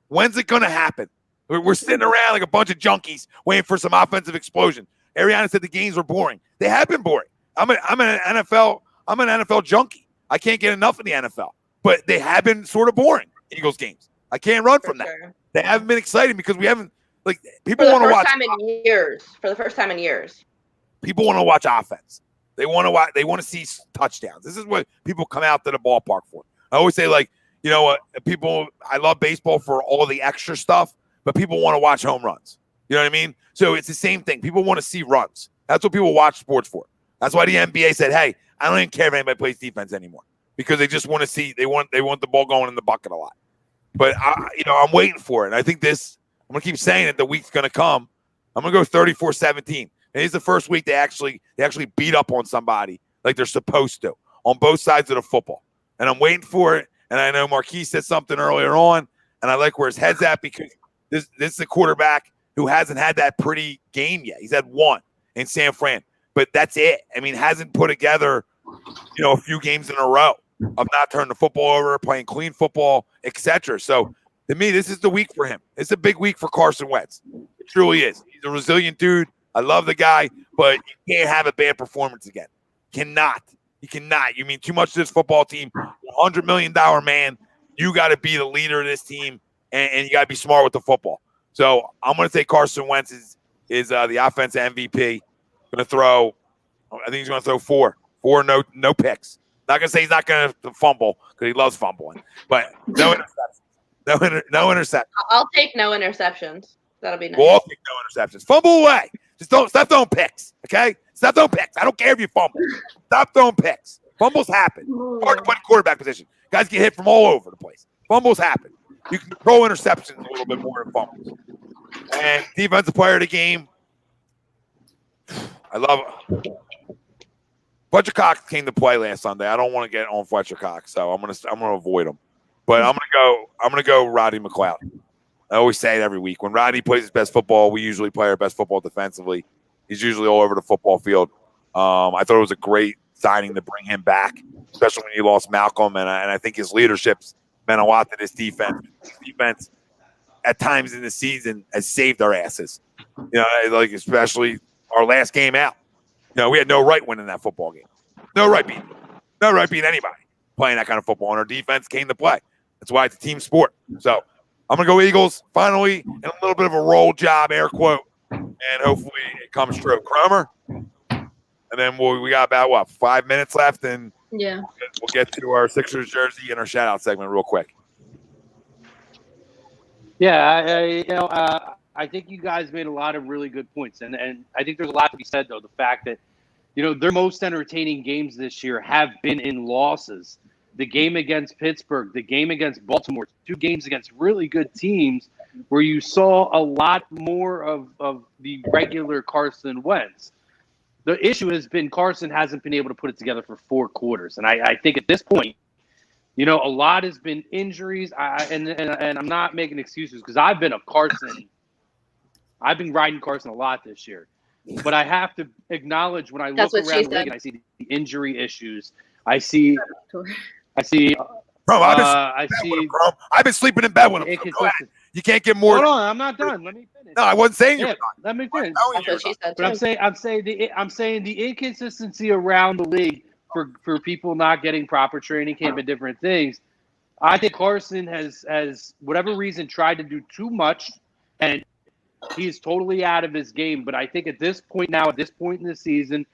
When's it going to happen? We're sitting around like a bunch of junkies waiting for some offensive explosion. Ariana said the games were boring. They have been boring. I'm an NFL junkie. I can't get enough of the NFL. But they have been sort of boring, Eagles games. I can't run from that. They haven't been exciting because we haven't, like, people want to watch. For the first time in years. People want to watch offense. They want to watch. They want to see touchdowns. This is what people come out to the ballpark for. I always say, like, you know what, people. I love baseball for all the extra stuff, but people want to watch home runs. You know what I mean? So it's the same thing. People want to see runs. That's what people watch sports for. That's why the NBA said, "Hey, I don't even care if anybody plays defense anymore," because they just want to see. They want the ball going in the bucket a lot. But I'm waiting for it. And I think I'm going to keep saying it. The week's going to come. I'm going to go 34-17. And it's the first week they actually beat up on somebody like they're supposed to on both sides of the football. And I'm waiting for it. And I know Marquis said something earlier on, and I like where his head's at because this is a quarterback who hasn't had that pretty game yet. He's had one in San Fran, but that's it. I mean, hasn't put together, a few games in a row of not turning the football over, playing clean football, etc. So to me, this is the week for him. It's a big week for Carson Wentz. It truly is. He's a resilient dude. I love the guy, but you can't have a bad performance again. Cannot. You cannot. You mean too much to this football team. $100 million man. You got to be the leader of this team, and you got to be smart with the football. So I'm going to say Carson Wentz is the offensive MVP. I think he's going to throw four, no picks. Not going to say he's not going to fumble because he loves fumbling, but no interceptions. No interceptions. I'll take no interceptions. That'll be nice. We'll all take no interceptions. Fumble away. Just stop throwing picks, okay? Stop throwing picks. I don't care if you fumble. Stop throwing picks. Fumbles happen. Hard to play quarterback position. Guys get hit from all over the place. Fumbles happen. You can control interceptions a little bit more than fumbles. And defensive player of the game, I love it. Fletcher Cox came to play last Sunday. I don't want to get on Fletcher Cox, so I'm gonna avoid him. But I'm gonna go Roddy McLeod. I always say it every week. When Roddy plays his best football, we usually play our best football defensively. He's usually all over the football field. I thought it was a great signing to bring him back, especially when you lost Malcolm. And I think his leadership's meant a lot to this defense. This defense, at times in the season, has saved our asses. Like especially our last game out. We had no right winning that football game. No right beating anybody playing that kind of football. And our defense came to play. That's why it's a team sport. So I'm going to go Eagles, finally, and a little bit of a roll job, air quote, and hopefully it comes true. Cromer? And then we got about, 5 minutes left, and Yeah. we'll get to our Sixers jersey and our shout-out segment real quick. Yeah, I think you guys made a lot of really good points, and I think there's a lot to be said, though, the fact that, their most entertaining games this year have been in losses. The game against Pittsburgh, the game against Baltimore, 2 games against really good teams where you saw a lot more of the regular Carson Wentz. The issue has been Carson hasn't been able to put it together for 4 quarters. And I think at this point, a lot has been injuries. And I'm not making excuses because I've been riding Carson a lot this year. But I have to acknowledge when I look around the league and I see the injury issues, I see. Bro, I've been sleeping in bed with him. So go ahead. You can't get more. Hold on, I'm not done. Let me finish. No, I wasn't saying you were done. Let me finish. That's what she said. But I'm saying the inconsistency around the league for people not getting proper training camp and different things. I think Carson has whatever reason tried to do too much, and he is totally out of his game. But I think at this point in the season,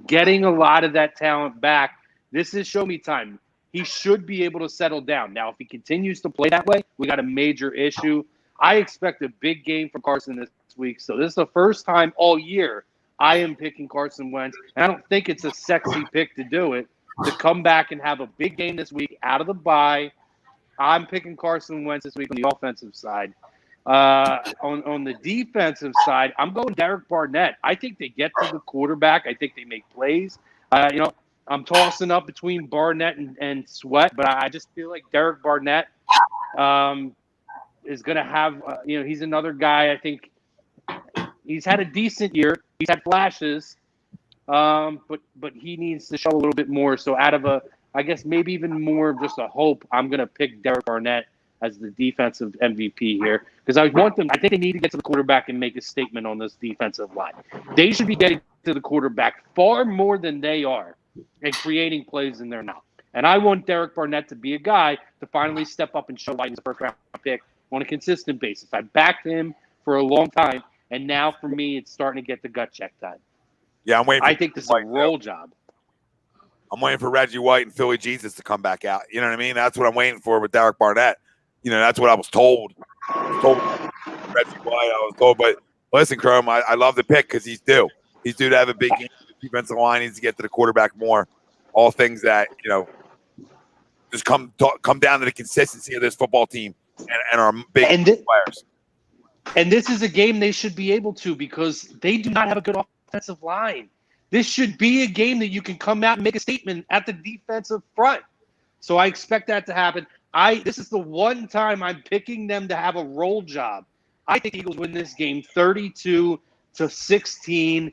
getting a lot of that talent back, this is show me time. He should be able to settle down. Now, if he continues to play that way, we got a major issue. I expect a big game from Carson this week. So this is the first time all year I am picking Carson Wentz. And I don't think it's a sexy pick to do it, to come back and have a big game this week out of the bye. I'm picking Carson Wentz this week on the offensive side. On the defensive side, I'm going Derek Barnett. I think they get to the quarterback. I think they make plays. I'm tossing up between Barnett and Sweat, but I just feel like Derek Barnett is going to have, he's another guy. I think he's had a decent year. He's had flashes, but he needs to show a little bit more. So out of I guess maybe even more of just a hope, I'm going to pick Derek Barnett as the defensive MVP here because I think they need to get to the quarterback and make a statement on this defensive line. They should be getting to the quarterback far more than they are and creating plays in there now. And I want Derek Barnett to be a guy to finally step up and show why he's a first-round pick on a consistent basis. I backed him for a long time, and now for me, it's starting to get the gut check time. Yeah, I'm waiting. I think this is a roll job. I'm waiting for Reggie White and Philly Jesus to come back out. You know what I mean? That's what I'm waiting for with Derek Barnett. That's what I was told. Reggie White, I was told. But listen, Chrome, I love the pick because he's due. He's due to have a big game. The defensive line needs to get to the quarterback more. All things that, just come down to the consistency of this football team and our big players. And this is a game they should be able to because they do not have a good offensive line. This should be a game that you can come out and make a statement at the defensive front. So I expect that to happen. This is the one time I'm picking them to have a roll job. I think Eagles win this game 32-16.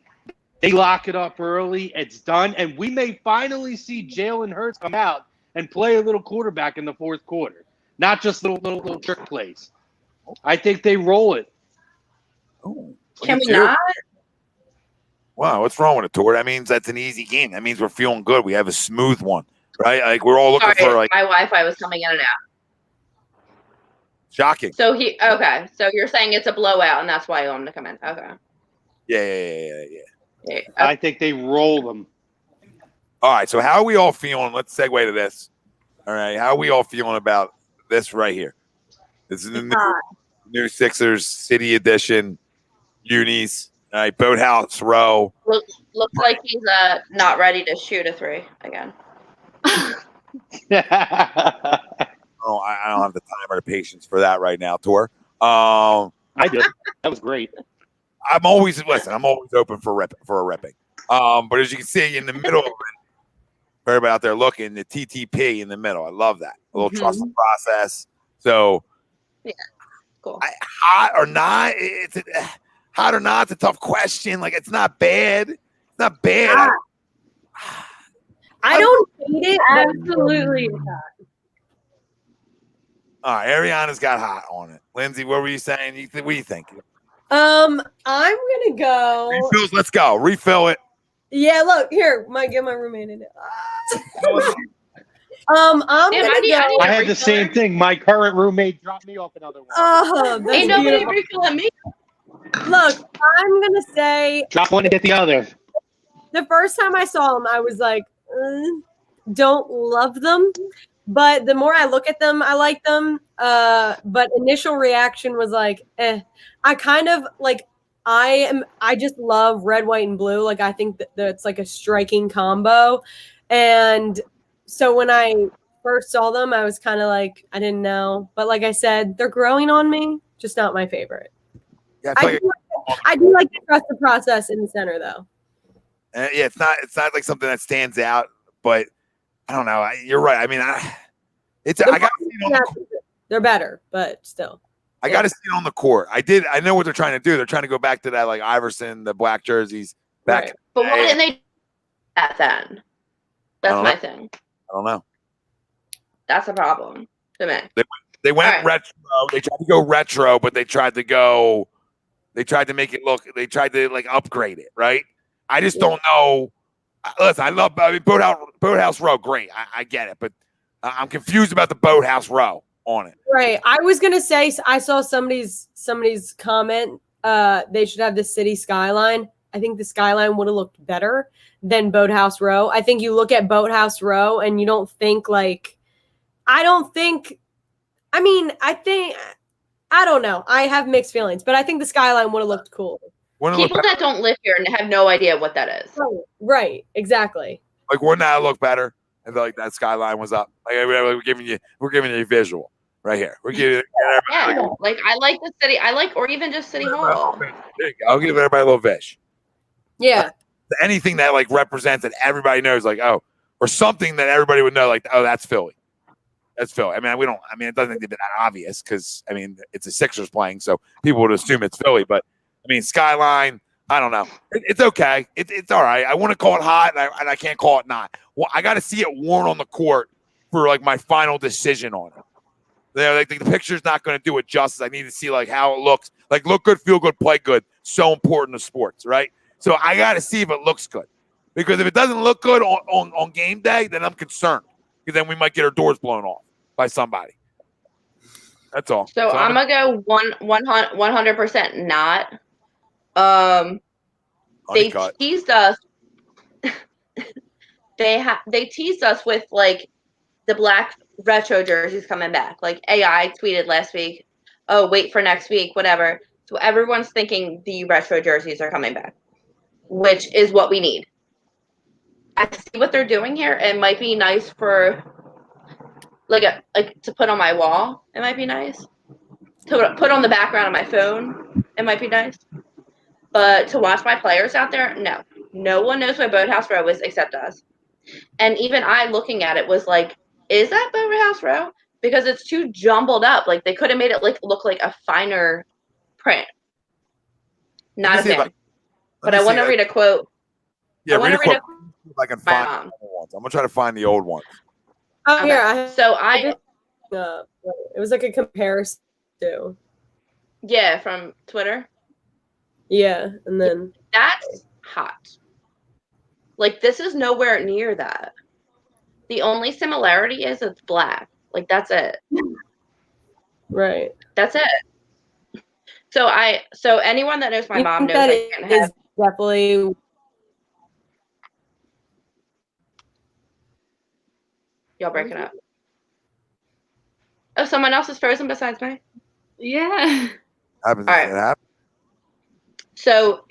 They lock it up early. It's done. And we may finally see Jalen Hurts come out and play a little quarterback in the fourth quarter. Not just little trick plays. I think they roll it. Oh, Can we not? Wow, what's wrong with it, Tor? That means that's an easy game. That means we're feeling good. We have a smooth one, right? Like we're all looking for like my Wi-Fi was coming in and out. Shocking. So So you're saying it's a blowout, and that's why you want him to come in. Okay. Yeah. I think they roll them. All right. So how are we all feeling? Let's segue to this. All right. How are we all feeling about this right here? This is the new Sixers City Edition unis. All right. Boathouse Row. Looks like he's not ready to shoot a three again. Oh, I don't have the time or the patience for that right now, Tor. I did. That was great. I'm always open for a ripping. But as you can see in the middle of it, for everybody out there looking, the TTP in the middle. I love that. A little trust process. So yeah, cool. Hot or not? It's a tough question. Like it's not bad. It's not bad. I don't hate it. Absolutely. All right, Ariana's got hot on it. Lindsay, what were you saying? What do you think? I'm gonna go. Refills, let's go. Refill it. Yeah, look here. Might get my roommate in it. I'm gonna go. I had the same thing. My current roommate dropped me off another one. Ain't nobody refilling me. Look, I'm gonna say drop one and get the other. The first time I saw them, I was like, don't love them. But the more I look at them, I like them. But initial reaction was like, I kind of like, I just love red, white, and blue. Like, I think that it's like a striking combo. And so when I first saw them, I was kind of like, I didn't know. But like I said, they're growing on me. Just not my favorite. Yeah, I do like to trust the process in the center, though. Yeah, it's not like something that stands out, but I don't know. You're right. I mean, I got to see it on the court. They're better, but still. I got to see it on the court. I know what they're trying to do. They're trying to go back to that, like Iverson, the black jerseys back. Right. But why didn't they do that then? That's my thing. I don't know. That's a problem to me. They went retro. They tried to go retro, but they tried to make it look. They tried to like upgrade it, right? I just don't know. Listen, Boathouse Row, great. I get it, but I'm confused about the Boathouse Row on it. Right. I was gonna say I saw somebody's comment. They should have the city skyline. I think the skyline would have looked better than Boathouse Row. I think you look at Boathouse Row and you don't think like. I don't know. I have mixed feelings, but I think the skyline would have looked cool. People that don't live here and have no idea what that is. Right. Exactly. Like, wouldn't that look better? I feel like that skyline was up. Like we're giving you a visual right here. We're giving like I like the city. Or even just City Hall. There you go. I'll give everybody a little fish. Yeah. Anything that like represents that everybody knows, like or something that everybody would know, like that's Philly. That's Philly. I mean, it doesn't get that obvious because it's the Sixers playing, so people would assume it's Philly. But skyline. I don't know. It's okay. It's all right. I want to call it hot, and I can't call it not. Well, I got to see it worn on the court for like my final decision on it. Like the picture's not going to do it justice. I need to see like how it looks. Like look good, feel good, play good. So important to sports, right? So I got to see if it looks good, because if it doesn't look good on game day, then I'm concerned, because then we might get our doors blown off by somebody. That's all. So I'm gonna go 100% not. They teased us. They teased us with like the black retro jerseys coming back. Like AI tweeted last week, "Oh, wait for next week, whatever." So everyone's thinking the retro jerseys are coming back, which is what we need. I see what they're doing here. It might be nice for like to put on my wall, it might be nice. To put on the background of my phone, it might be nice. But to watch my players out there, no. No one knows where Boathouse Row is except us. And even I, looking at it, was like, is that Boathouse Row? Because it's too jumbled up. Like, they could have made it look like a finer print. Not a fan. But I want to read a quote. Yeah, read a quote. If I can find mom. the old ones. I'm gonna try to find the old ones. Oh, Okay. yeah. So It was like a comparison too. Yeah, from Twitter. Yeah, and then That's hot. Like, this is nowhere near that. The only similarity is it's black. Like, that's it. right. That's it. So anyone that knows my mom knows that I can't is have. definitely. Y'all breaking up. Oh, someone else is frozen besides me? Yeah. Happens. All right. It happens. So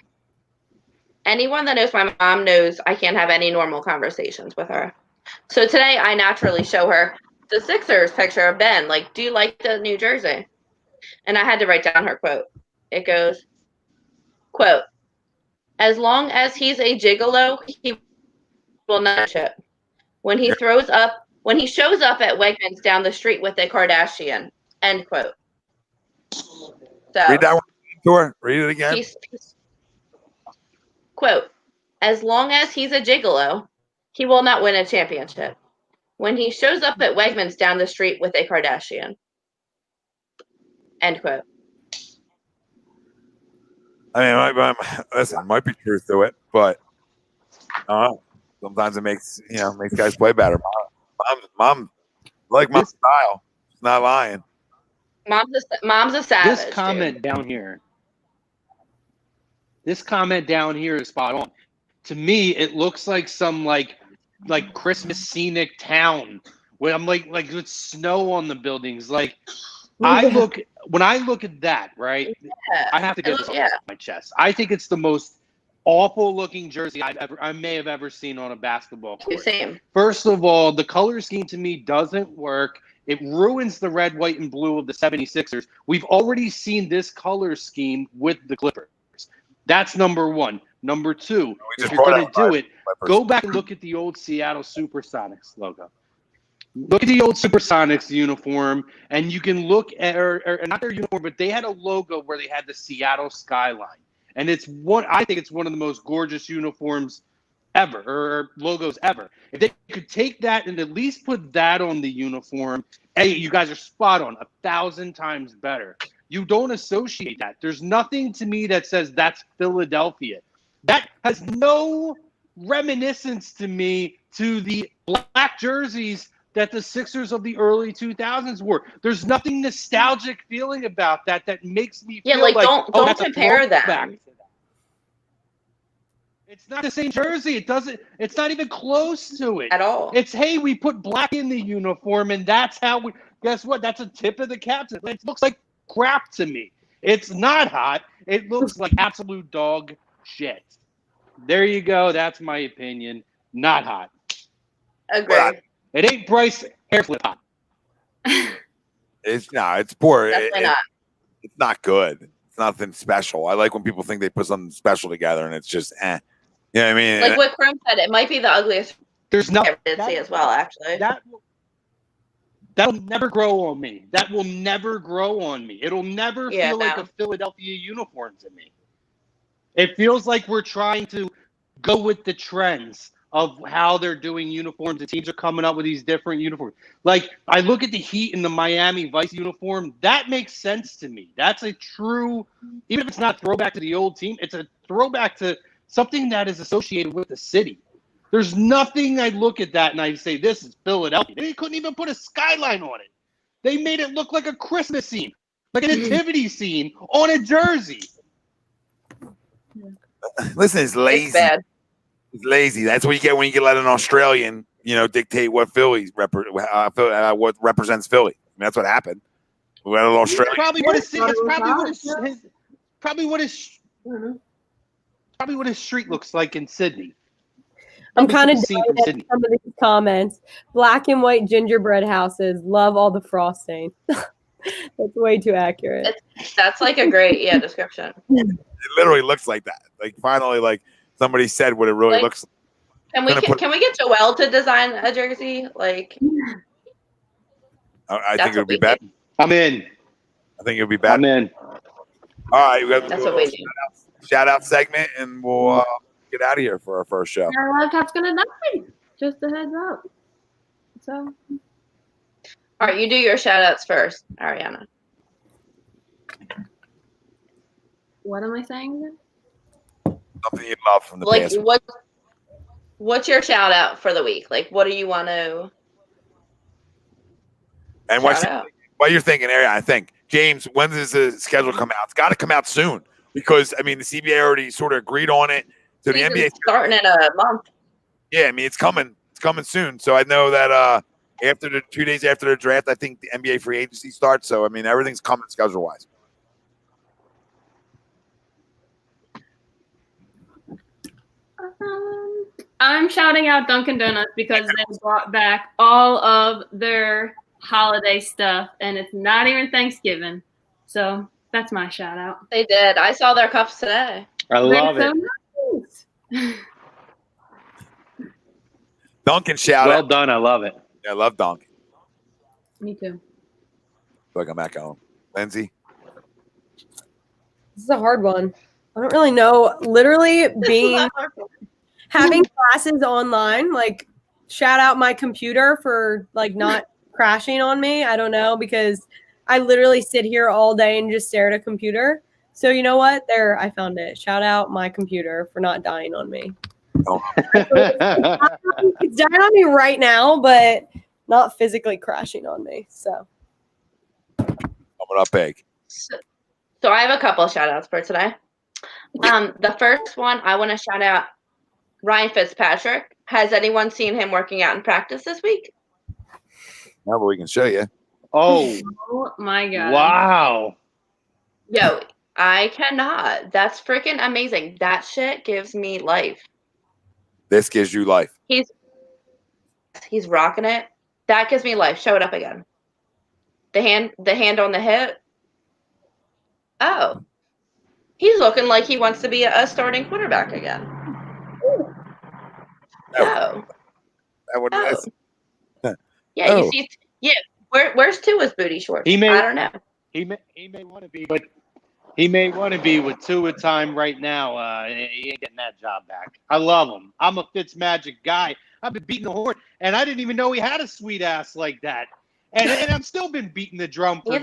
anyone that knows my mom knows I can't have any normal conversations with her. So today I naturally show her the Sixers picture of Ben. Like, do you like the New Jersey? And I had to write down her quote. It goes, quote, as long as he's a gigolo, he will not ship. When he shows up at Wegmans down the street with a Kardashian, end quote. So Read that one to her. Read it again. Quote, as long as he's a gigolo, he will not win a championship. When he shows up at Wegmans down the street with a Kardashian. End quote. I mean, listen, might be truth to it, but sometimes it makes guys play better. Mom, like my style. She's not lying. Mom's a savage. This comment down here. This comment down here is spot on. To me, it looks like some like Christmas scenic town where I'm like with snow on the buildings. Like when I look at that, right? Yeah. I have to get this off my chest. I think it's the most awful looking jersey I may have ever seen on a basketball court. Same. First of all, the color scheme to me doesn't work. It ruins the red, white, and blue of the 76ers. We've already seen this color scheme with the Clippers. That's number one. Number two, if you're going to do it, go back and look at the old Seattle Supersonics logo. Look at the old Supersonics uniform, and you can look at, or not their uniform, but they had a logo where they had the Seattle skyline. And I think it's one of the most gorgeous uniforms ever, or logos ever. If they could take that and at least put that on the uniform, hey, you guys are spot on, 1,000 times better. You don't associate that. There's nothing to me that says that's Philadelphia. That has no reminiscence to me to the black jerseys that the Sixers of the early 2000s wore. There's nothing nostalgic feeling about that makes me feel like don't compare them. It's not the same jersey. It's not even close to it At all. It's, hey, we put black in the uniform, and that's how we, guess what? That's a tip of the cap. It looks like crap to me. It's not hot. It looks like absolute dog shit. There you go. That's my opinion. Not hot. Agree. It ain't Bryce hair flip hot. It's poor. Definitely not. It's not good. It's nothing special. I like when people think they put something special together and it's just eh. You know what I mean? Like what Chrome said, it might be the ugliest There's I ever did see as well, actually. That'll never grow on me. That will never grow on me. It'll never feel like a Philadelphia uniform to me. It feels like we're trying to go with the trends of how they're doing uniforms. The teams are coming up with these different uniforms. Like, I look at the Heat and the Miami Vice uniform. That makes sense to me. That's a true, even if it's not a throwback to the old team, it's a throwback to something that is associated with the city. There's nothing I look at that and I say, this is Philadelphia. They couldn't even put a skyline on it. They made it look like a Christmas scene, like a nativity scene on a jersey. Listen, it's lazy. It's bad. It's lazy. That's what you get when you let an Australian, dictate what Phillies what represents Philly. I mean, that's what happened. We let an Australian. Probably what his street looks like in Sydney. I'm kind of Seen dying from at Sydney. some of these comments. Black and white gingerbread houses. Love all the frosting. That's way too accurate. That's like a great description. It literally looks like that. Like finally, like somebody said what it really Like, looks like. Can we get Joelle to design a jersey? Like, I think it would be better. I'm in. I think it would be better. I'm in. All right, we got to that's do a what we little do. shout out segment, and we'll get out of here for our first show. Our laptop's gonna die. Just a heads up. So. All right, you do your shout outs first, Ariana. What am I saying again? Something you love from the Like, past. what's your shout out for the week? Like, what do you want to And shout out? what you're thinking, Ariana, I think, James, when does the schedule come out? It's got to come out soon because, I mean, the CBA already sort of agreed on it. So the NBA starting in a month. Yeah, I mean, it's coming. It's coming soon. So I know that after the 2 days after the draft, I think the NBA free agency starts. So, I mean, everything's coming schedule-wise. I'm shouting out Dunkin' Donuts because they brought back all of their holiday stuff, and it's not even Thanksgiving. So that's my shout out. They did. I saw their cups today. I love They're it. so nice. Duncan shout Well out. done. I love it. Yeah, I love Duncan. Me too. Feel like I'm back home. Lindsay? This is a hard one. I don't really know. Literally having classes online, like shout out my computer for like not crashing on me. I don't know, because I literally sit here all day and just stare at a computer. So you know what? There, I found it. Shout out my computer for not dying on me. Oh. It's dying on me right now, but not physically crashing on me. So Coming up big. So I have a couple of shout outs for today. The first one, I want to shout out Ryan Fitzpatrick. Has anyone seen him working out in practice this week? Now, but we can show you. Oh, Oh my god. wow. Yo, I cannot. That's freaking amazing. That shit gives me life. This gives you life. He's rocking it. That gives me life. Show it up again. The hand on the hip. Oh. He's looking like he wants to be a starting quarterback again. Oh. That would Yeah, Oh. you see. Yeah. Where's Tua's booty shorts? He may- I don't know. He may want to be, but he may want to be with Tua time right now. He ain't getting that job back. I love him. I'm a Fitzmagic guy. I've been beating the horn, and I didn't even know he had a sweet ass like that. And I've still been beating the drum for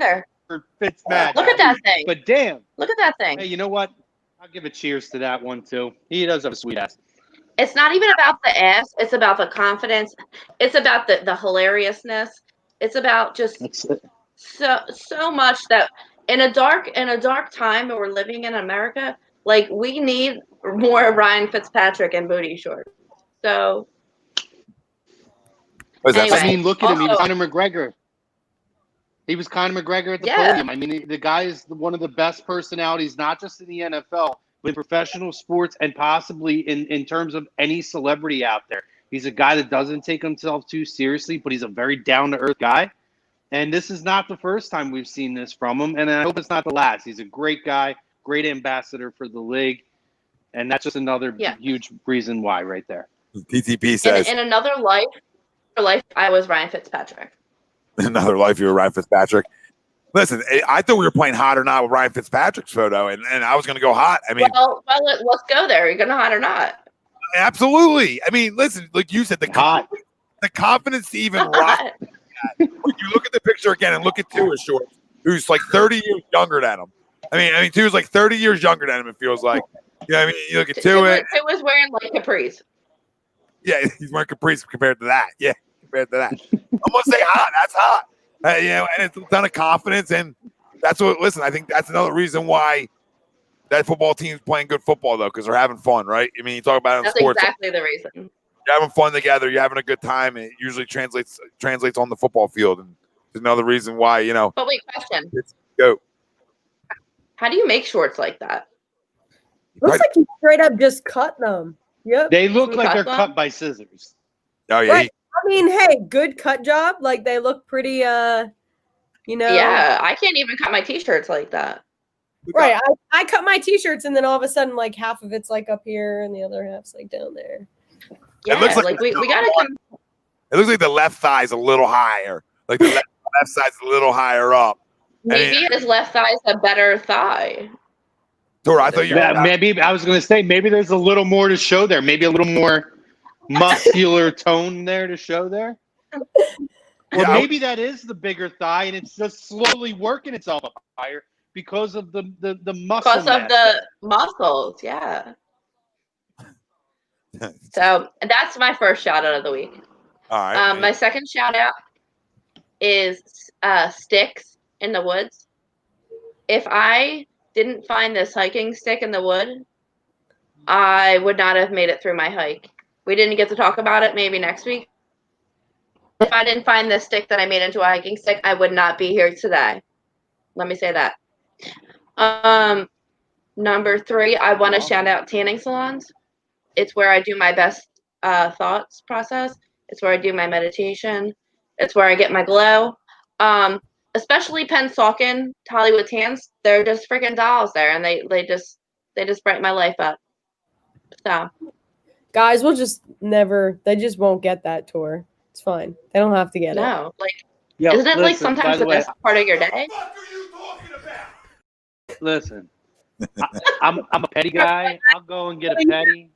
Fitzmagic. Look at that thing. But damn, Look at that thing. hey, you know what? I'll give a cheers to that one too. He does have a sweet ass. It's not even about the ass. It's about the confidence. It's about the hilariousness. It's about just so much that in a dark time that we're living in America, like we need more Ryan Fitzpatrick and booty shorts. So Anyway. I mean, look at him. He was Also- Conor McGregor. He was Conor McGregor at the Yeah. podium. I mean, the guy is one of the best personalities, not just in the NFL, but in professional sports and possibly in terms of any celebrity out there. He's a guy that doesn't take himself too seriously, but he's a very down-to-earth guy. And this is not the first time we've seen this from him, and I hope it's not the last. He's a great guy, great ambassador for the league, and that's just another huge reason why right there. TTP says, in another life, I was Ryan Fitzpatrick. in another life, you were Ryan Fitzpatrick. Listen, I thought we were playing hot or not with Ryan Fitzpatrick's photo, and I was going to go hot. I mean, Well, let's go there. You're gonna hot or not? absolutely. I mean, listen, like you said, the confidence to even rock. When you look at the picture again and look at Tua's shorts, who's like 30 years younger than him. I mean, Tua's like 30 years younger than him, it feels like. Yeah, I mean, you look at Tua. Tua's wearing like capris. Yeah, he's wearing capris compared to that. Yeah, compared to that. I'm going to say hot. That's hot. You know, and it's a ton of confidence. And that's what, listen, I think that's another reason why that football team's playing good football, though, because they're having fun, right? I mean, you talk about it in That's sports. exactly the reason. You're having fun together. You're having a good time. And it usually translates on the football field. And there's another reason why, you know. But wait, question. Go. How do you make shorts like that? Looks like you straight up just cut them. Yep. They look You like cut they're them? cut by scissors. Oh yeah, Right. I mean, hey, good cut job. Like they look pretty. Yeah, I can't even cut my t-shirts like that. Right. I cut my t-shirts and then all of a sudden, like half of it's like up here and the other half's like down there. Yeah, looks like like we gotta come. It looks like the left thigh's a little higher. Like the left side's a little higher up. Maybe his left thigh's a better thigh. Tor, I thought you. Yeah, maybe I was going to say maybe there's a little more to show there. Maybe a little more muscular tone there to show there. Or maybe that is the bigger thigh, and it's just slowly working itself up higher because of the muscle. Because of the muscles, yeah. So that's my first shout out of the week. All right. My second shout out is sticks in the woods. If I didn't find this hiking stick in the wood, I would not have made it through my hike. We didn't get to talk about it. Maybe next week. If I didn't find this stick that I made into a hiking stick, I would not be here today. Let me say that. Number 3, I want to shout out tanning salons. It's where I do my best thoughts process. It's where I do my meditation. It's where I get my glow. Especially Pennsauken, Hollywood Tans. They're just freaking dolls there, and they just brighten my life up. So, guys, we'll just never. They just won't get that tour. It's fine. They don't have to get it. No, isn't it like sometimes the best part of your day? What are you talking about? Listen, I'm a petty guy. I'll go and get a petty.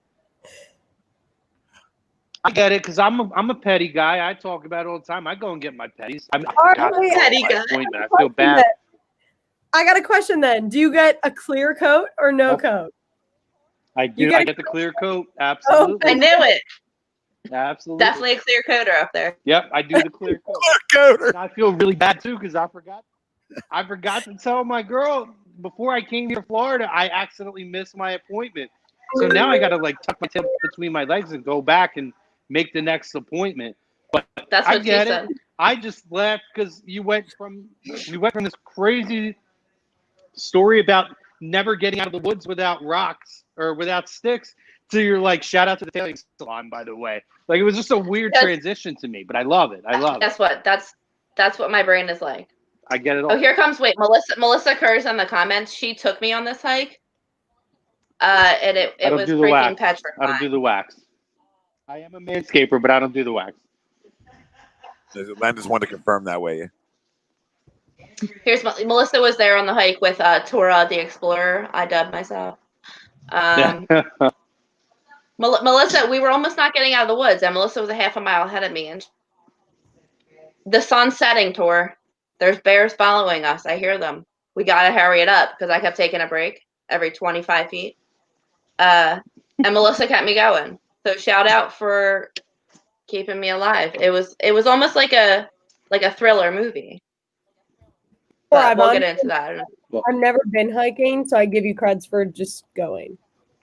I get it because I'm a petty guy. I talk about it all the time. I go and get my petties. I petty guy. I feel bad. I got a question then. Do you get a clear coat or no coat? I do. I get the clear coat. Absolutely. I knew it. Absolutely. Definitely a clear coder up there. Yep, I do the clear coat. Clear coder. And I feel really bad too because I forgot to tell my girl before I came here to Florida. I accidentally missed my appointment, so now I got to like tuck my tail between my legs and go back and make the next appointment. But that's what I get she it. said. I just laughed because you went from this crazy story about never getting out of the woods without rocks or without sticks to your like shout out to the tanning salon, by the way. Like it was just a weird transition to me, but I love it. Guess what? That's what my brain is like. I get it all. Oh, here comes Melissa Kerrs in the comments. She took me on this hike. And it was freaking petrifying. I don't do the wax. I am a manscaper, but I don't do the wax. Len just wanted to confirm that way. Here's Melissa was there on the hike with Tora the Explorer. I dubbed myself. Melissa, we were almost not getting out of the woods, and Melissa was a half a mile ahead of me. And the sun's setting, Tor. There's bears following us. I hear them. We gotta hurry it up because I kept taking a break every 25 feet. And Melissa kept me going. So shout out for keeping me alive. It was almost like a thriller movie. But we'll get into that. I've never been hiking, so I give you creds for just going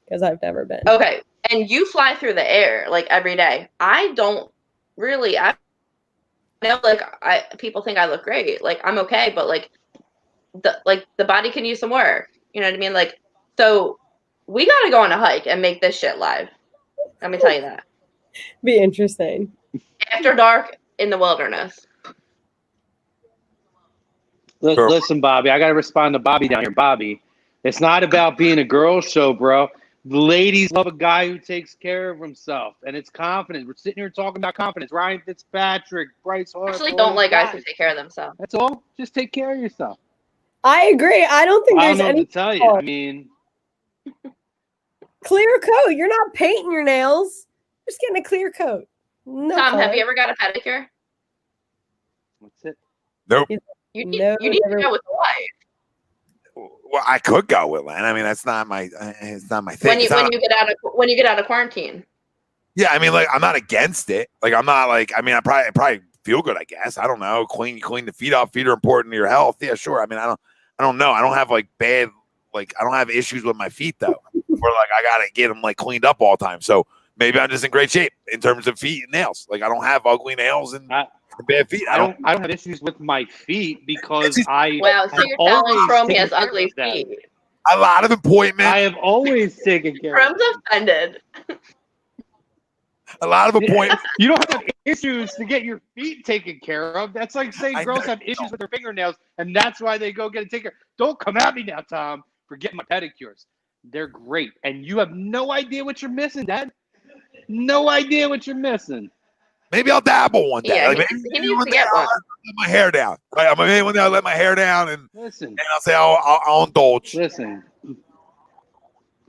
because I've never been. Okay, and you fly through the air like every day. I don't really. I know people think I look great. Like I'm okay, but the body can use some work. You know what I mean? Like so, we gotta go on a hike and make this shit live. Let me tell you that. Be interesting. After dark in the wilderness. Listen, Bobby, I got to respond to Bobby down here. Bobby, it's not about being a girl show, bro. The ladies love a guy who takes care of himself, and it's confidence. We're sitting here talking about confidence. Ryan Fitzpatrick, Bryce Hart. I actually don't like guys who take care of themselves. That's all. Just take care of yourself. I agree. I don't think there's I don't know any. what to tell you. I mean, clear coat. You're not painting your nails. You're just getting a clear coat. No. Tom, have you ever got a pedicure? That's it. Nope. You need to go with the wife. Well, I could go with Len. I mean, it's not my thing. When you get out of quarantine. Yeah, I mean, like I'm not against it. Like I'm not like. I mean, I probably feel good. I guess I don't know. Clean the feet off. Feet are important to your health. Yeah, sure. I mean, I don't know. I don't have like bad. Like I don't have issues with my feet though. Where like I gotta get them like cleaned up all the time. So maybe I'm just in great shape in terms of feet and nails. Like I don't have ugly nails and bad feet. I don't have issues with my feet because Wow, so you're telling Chrome he has ugly feet. A lot of appointments. I have always taken care Chrome's of them. offended. A lot of appointments. You don't have issues to get your feet taken care of. That's like saying I girls know. have issues with their fingernails, and that's why they go get it taken care of. Don't come at me now, Tom, for getting my pedicures. They're great, and you have no idea what you're missing, Dad. No idea what you're missing. Maybe I'll dabble one day. Yeah, Like, he maybe needs one to day get I'll one. let my hair down. Right? I'm maybe one day I'll let my hair down and Listen, I'll say I'll indulge. listen.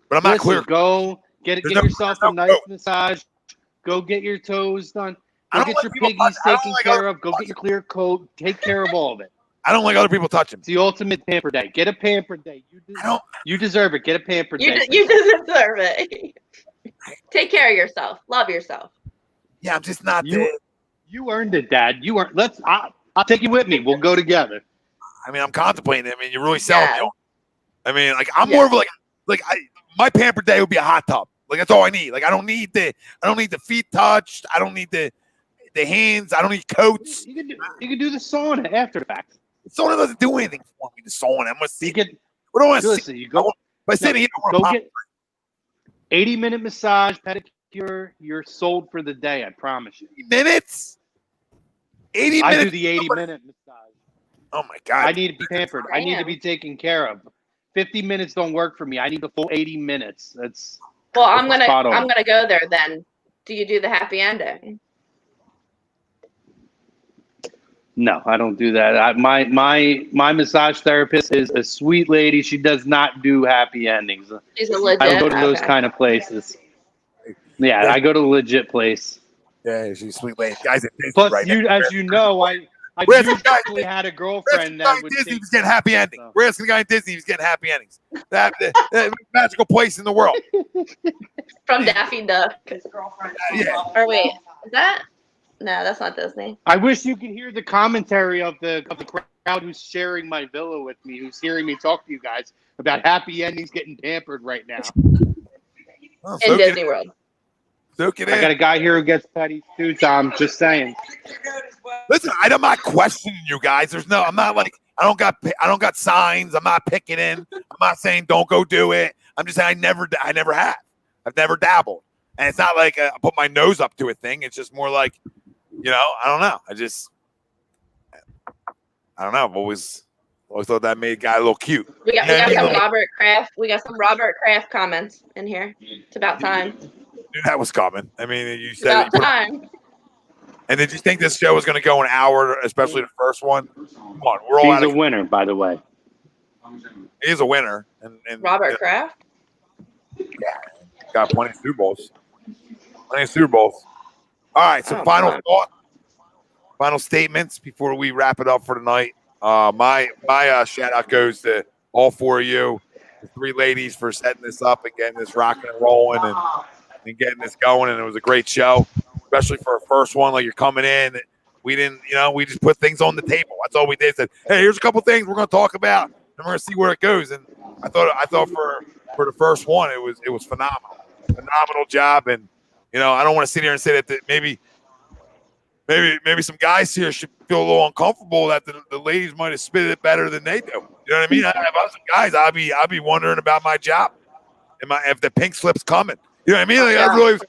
But I'm not clear. Go get There's no- yourself there's a no nice coat. massage. Go get your toes done. I Go don't get like your people piggies I don't taken like care other of. Go people get your clear coat. Take care of all of it. I don't like other people touching It's me. the ultimate pamper day. Get a pamper day. You deserve it. Get a pamper day. You deserve it. Take care of yourself. Love yourself. Yeah, I'm just not You- there. You earned it, Dad. You earned. I'll take you with me. We'll go together. I mean, I'm contemplating it. I mean, you're really selling me Yeah. on. I mean, like I'm more of my pamper day would be a hot tub. Like that's all I need. Like I don't need the feet touched. I don't need the hands. I don't need coats. You can do the sauna after the fact. Sauna doesn't do anything for me. The sauna. I'm gonna see. You get What do I want to see? listen. You go. If I sit here, I Go want to get 80-minute massage, pedicure. You're sold for the day. I promise you. 80 minutes. 80 I minutes. do the 80-minute massage. Oh my god. I need to be pampered. I need to be taken care of. 50 minutes don't work for me. I need the full 80 minutes. That's Well, I'm spot on. gonna go there then. Do you do the happy ending? No, I don't do that. My massage therapist is a sweet lady. She does not do happy endings. She's a legit. I don't go to those okay. kind of places. Yeah, I go to a legit place. Yeah, she's a sweet lady. Guys at Disney Plus, right now. as you know, I Where's the guy? usually had a We're asking girlfriend the guy that in would Disney take, was getting happy endings. so. We're asking the guy in Disney who's getting happy endings. That magical place in the world. From Daffy Duck. Yeah. Or wait, is that? No, that's not Disney. I wish you could hear the commentary of the crowd who's sharing my villa with me, who's hearing me talk to you guys about happy endings getting pampered right now. Oh, In soak it Disney World. Soak it I got in. a guy here who gets petty too, Tom. Just saying. Listen, I'm not questioning you guys. I'm not like I don't got signs. I'm not picking in. I'm not saying don't go do it. I'm just saying I never have. I've never dabbled, and it's not like I put my nose up to a thing. It's just more like, I don't know. I don't know. I've always thought that made a guy a little cute. We got Yeah, some yeah. Robert Kraft. We got some Robert Kraft comments in here. It's about time. Knew that was coming. I mean, you It's said about time. and did you think this show was going to go an hour, especially the first one? Come on, we're all He's out a of. winner, by the way. He is a winner, and Robert Kraft. got plenty of Super Bowls. All right, so Oh, final come on. thought, final statements before we wrap it up for tonight. My shout out goes to all four of you, the three ladies, for setting this up and getting this rocking and rolling and getting this going. And it was a great show, especially for a first one. Like, you're coming in, we didn't, we just put things on the table. That's all we did. Said, hey, here's a couple things we're going to talk about, and we're going to see where it goes. And I thought for the first one, it was phenomenal job. And I don't want to sit here and say that maybe some guys here should feel a little uncomfortable that the ladies might have spit it better than they do. You know what I mean? If I was some guys, I'd be wondering about my job. If the pink slip's coming. You know what I mean? Like,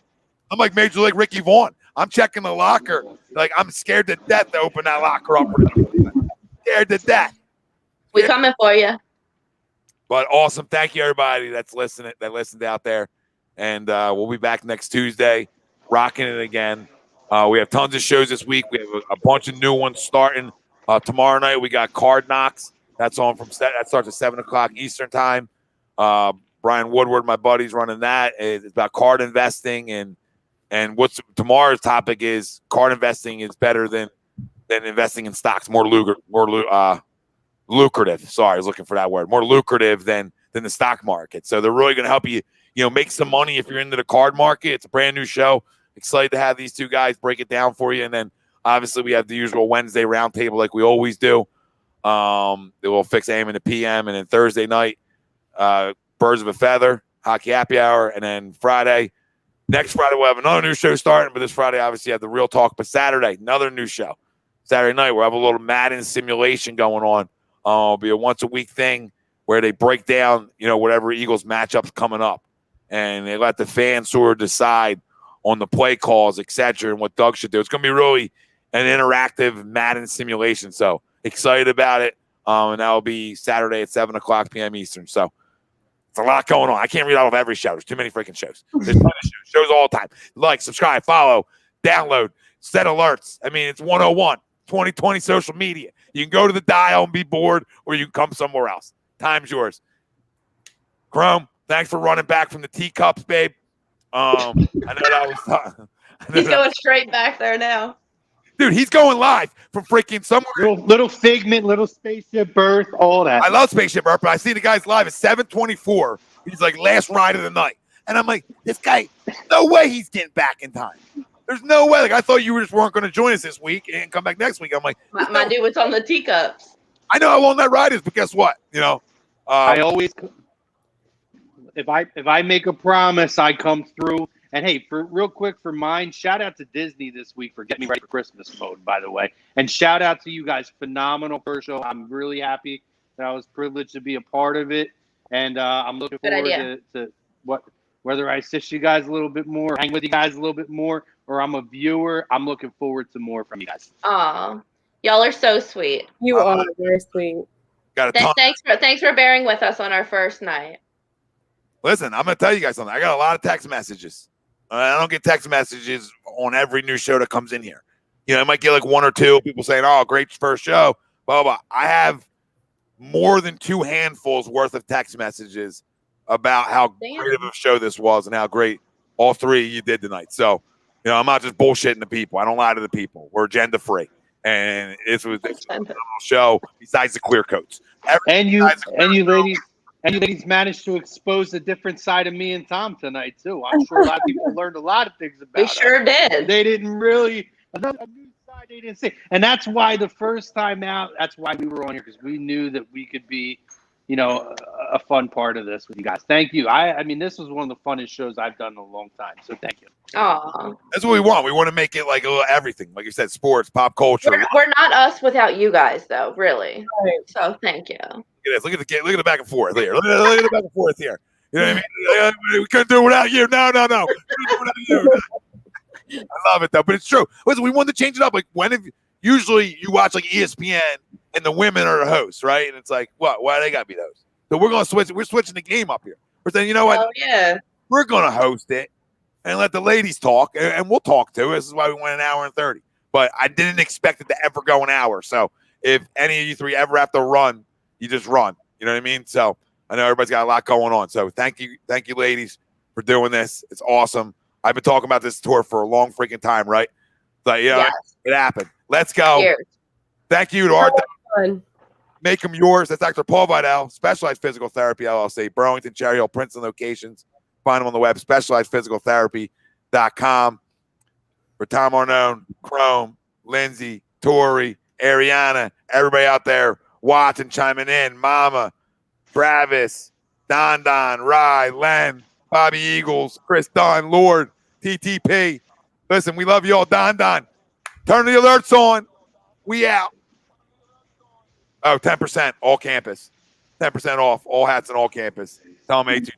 I'm like Major League Ricky Vaughn. I'm checking the locker. Like, I'm scared to death to open that locker up. Scared to death. We coming for you. But awesome. Thank you, everybody that listened out there. And we'll be back next Tuesday, rocking it again. We have tons of shows this week. We have a bunch of new ones starting tomorrow night. We got Card Knocks. That starts at 7:00 Eastern time. Brian Woodward, my buddy's running that. It's about card investing, and what's tomorrow's topic is card investing is better than investing in stocks. More lucrative. Sorry, I was looking for that word. More lucrative than the stock market. So they're really going to help you, make some money if you're into the card market. It's a brand new show. Excited to have these two guys break it down for you. And then obviously we have the usual Wednesday roundtable like we always do. We'll fix AM and the PM. And then Thursday night, Birds of a Feather, Hockey Happy Hour. And then next Friday, we'll have another new show starting. But this Friday, obviously, have the Real Talk. But Saturday, another new show. Saturday night, we'll have a little Madden simulation going on. It'll be a once-a-week thing where they break down, whatever Eagles matchups coming up. And they let the fans sort of decide on the play calls, etc., and what Doug should do. It's going to be really an interactive Madden simulation. So excited about it. And that will be Saturday at 7:00 p.m. Eastern. So it's a lot going on. I can't read all of every show. There's too many freaking shows. There's a ton of shows all the time. Like, subscribe, follow, download, set alerts. I mean, it's 101, 2020 social media. You can go to the dial and be bored, or you can come somewhere else. Time's yours. Chrome, thanks for running back from the teacups, babe. I know that was He's going straight back there now. Dude, he's going live from freaking somewhere. Little Figment, little Spaceship Earth, all that. I love Spaceship Earth, but I see the guy's live at 7:24. He's like last ride of the night. And I'm like, this guy, no way he's getting back in time. There's no way. Like, I thought you just weren't going to join us this week and come back next week. I'm like, my dude was on the teacups. I know how long that ride is, but guess what? You know, I always, if I make a promise, I come through. And hey, for real quick for mine, shout out to Disney this week for getting me ready for Christmas mode, by the way. And shout out to you guys. Phenomenal first show. I'm really happy that I was privileged to be a part of it. And I'm looking forward to whether I assist you guys a little bit more, hang with you guys a little bit more, or I'm a viewer. I'm looking forward to more from you guys. Aw, y'all are so sweet. You are very sweet. got a ton. Thanks for bearing with us on our first night. Listen, I'm going to tell you guys something. I got a lot of text messages. I don't get text messages on every new show that comes in here. You know, I might get like one or two people saying, oh, great first show, blah, blah, blah. I have more than 2 handfuls worth of text messages about how great of a show this was and how great all 3 of you did tonight. So, you know, I'm not just bullshitting the people. I don't lie to the people. We're agenda free. And it was a phenomenal show besides the clear coats. And you ladies managed to expose a different side of me and Tom tonight, too. I'm sure a lot of people learned a lot of things about us. We sure did. They didn't really – a new side they didn't see. And that's why the first time out, that's why we were on here, because we knew that we could be, you know, a fun part of this with you guys. Thank you. I mean, this was one of the funnest shows I've done in a long time, so thank you. Aw. That's what we want. We want to make it like a little everything. Like you said, sports, pop culture. We're not us without you guys, though, really. Right. So thank you. Look at the back and forth here. Look at the back and forth here. You know what I mean? We couldn't do it without you. No. We couldn't do it without you. I love it though, but it's true. Listen, we wanted to change it up. Like usually you watch like ESPN and the women are the hosts, right? And it's like, what? Why do they got to be the hosts? So we're gonna switch. We're switching the game up here. We're saying, you know what? Oh yeah. We're gonna host it and let the ladies talk, and we'll talk too. This is why we went an hour and 30. But I didn't expect it to ever go an hour. So if any of you 3 ever have to run, you just run. You know what I mean? So I know everybody's got a lot going on. So thank you, ladies, for doing this. It's awesome. I've been talking about this tour for a long freaking time, right? But you know, it happened. Let's go. Cheers. Thank you to our Fun. Make them yours. That's Dr. Paul Vidal, Specialized Physical Therapy, LLC, Burlington, Cherry Hill, Princeton locations. Find them on the web, specializedphysicaltherapy.com. For Tom Arnone, Chrome, Lindsay, Tori, Ariana, everybody out there watching, chiming in, Mama, Travis, Don, Rye, Len, Bobby Eagles, Chris Dunn, Lord, TTP. Listen, we love you all. Don. Turn the alerts on. We out. Oh, 10% all campus. 10% off all hats and all campus. Tell them A2D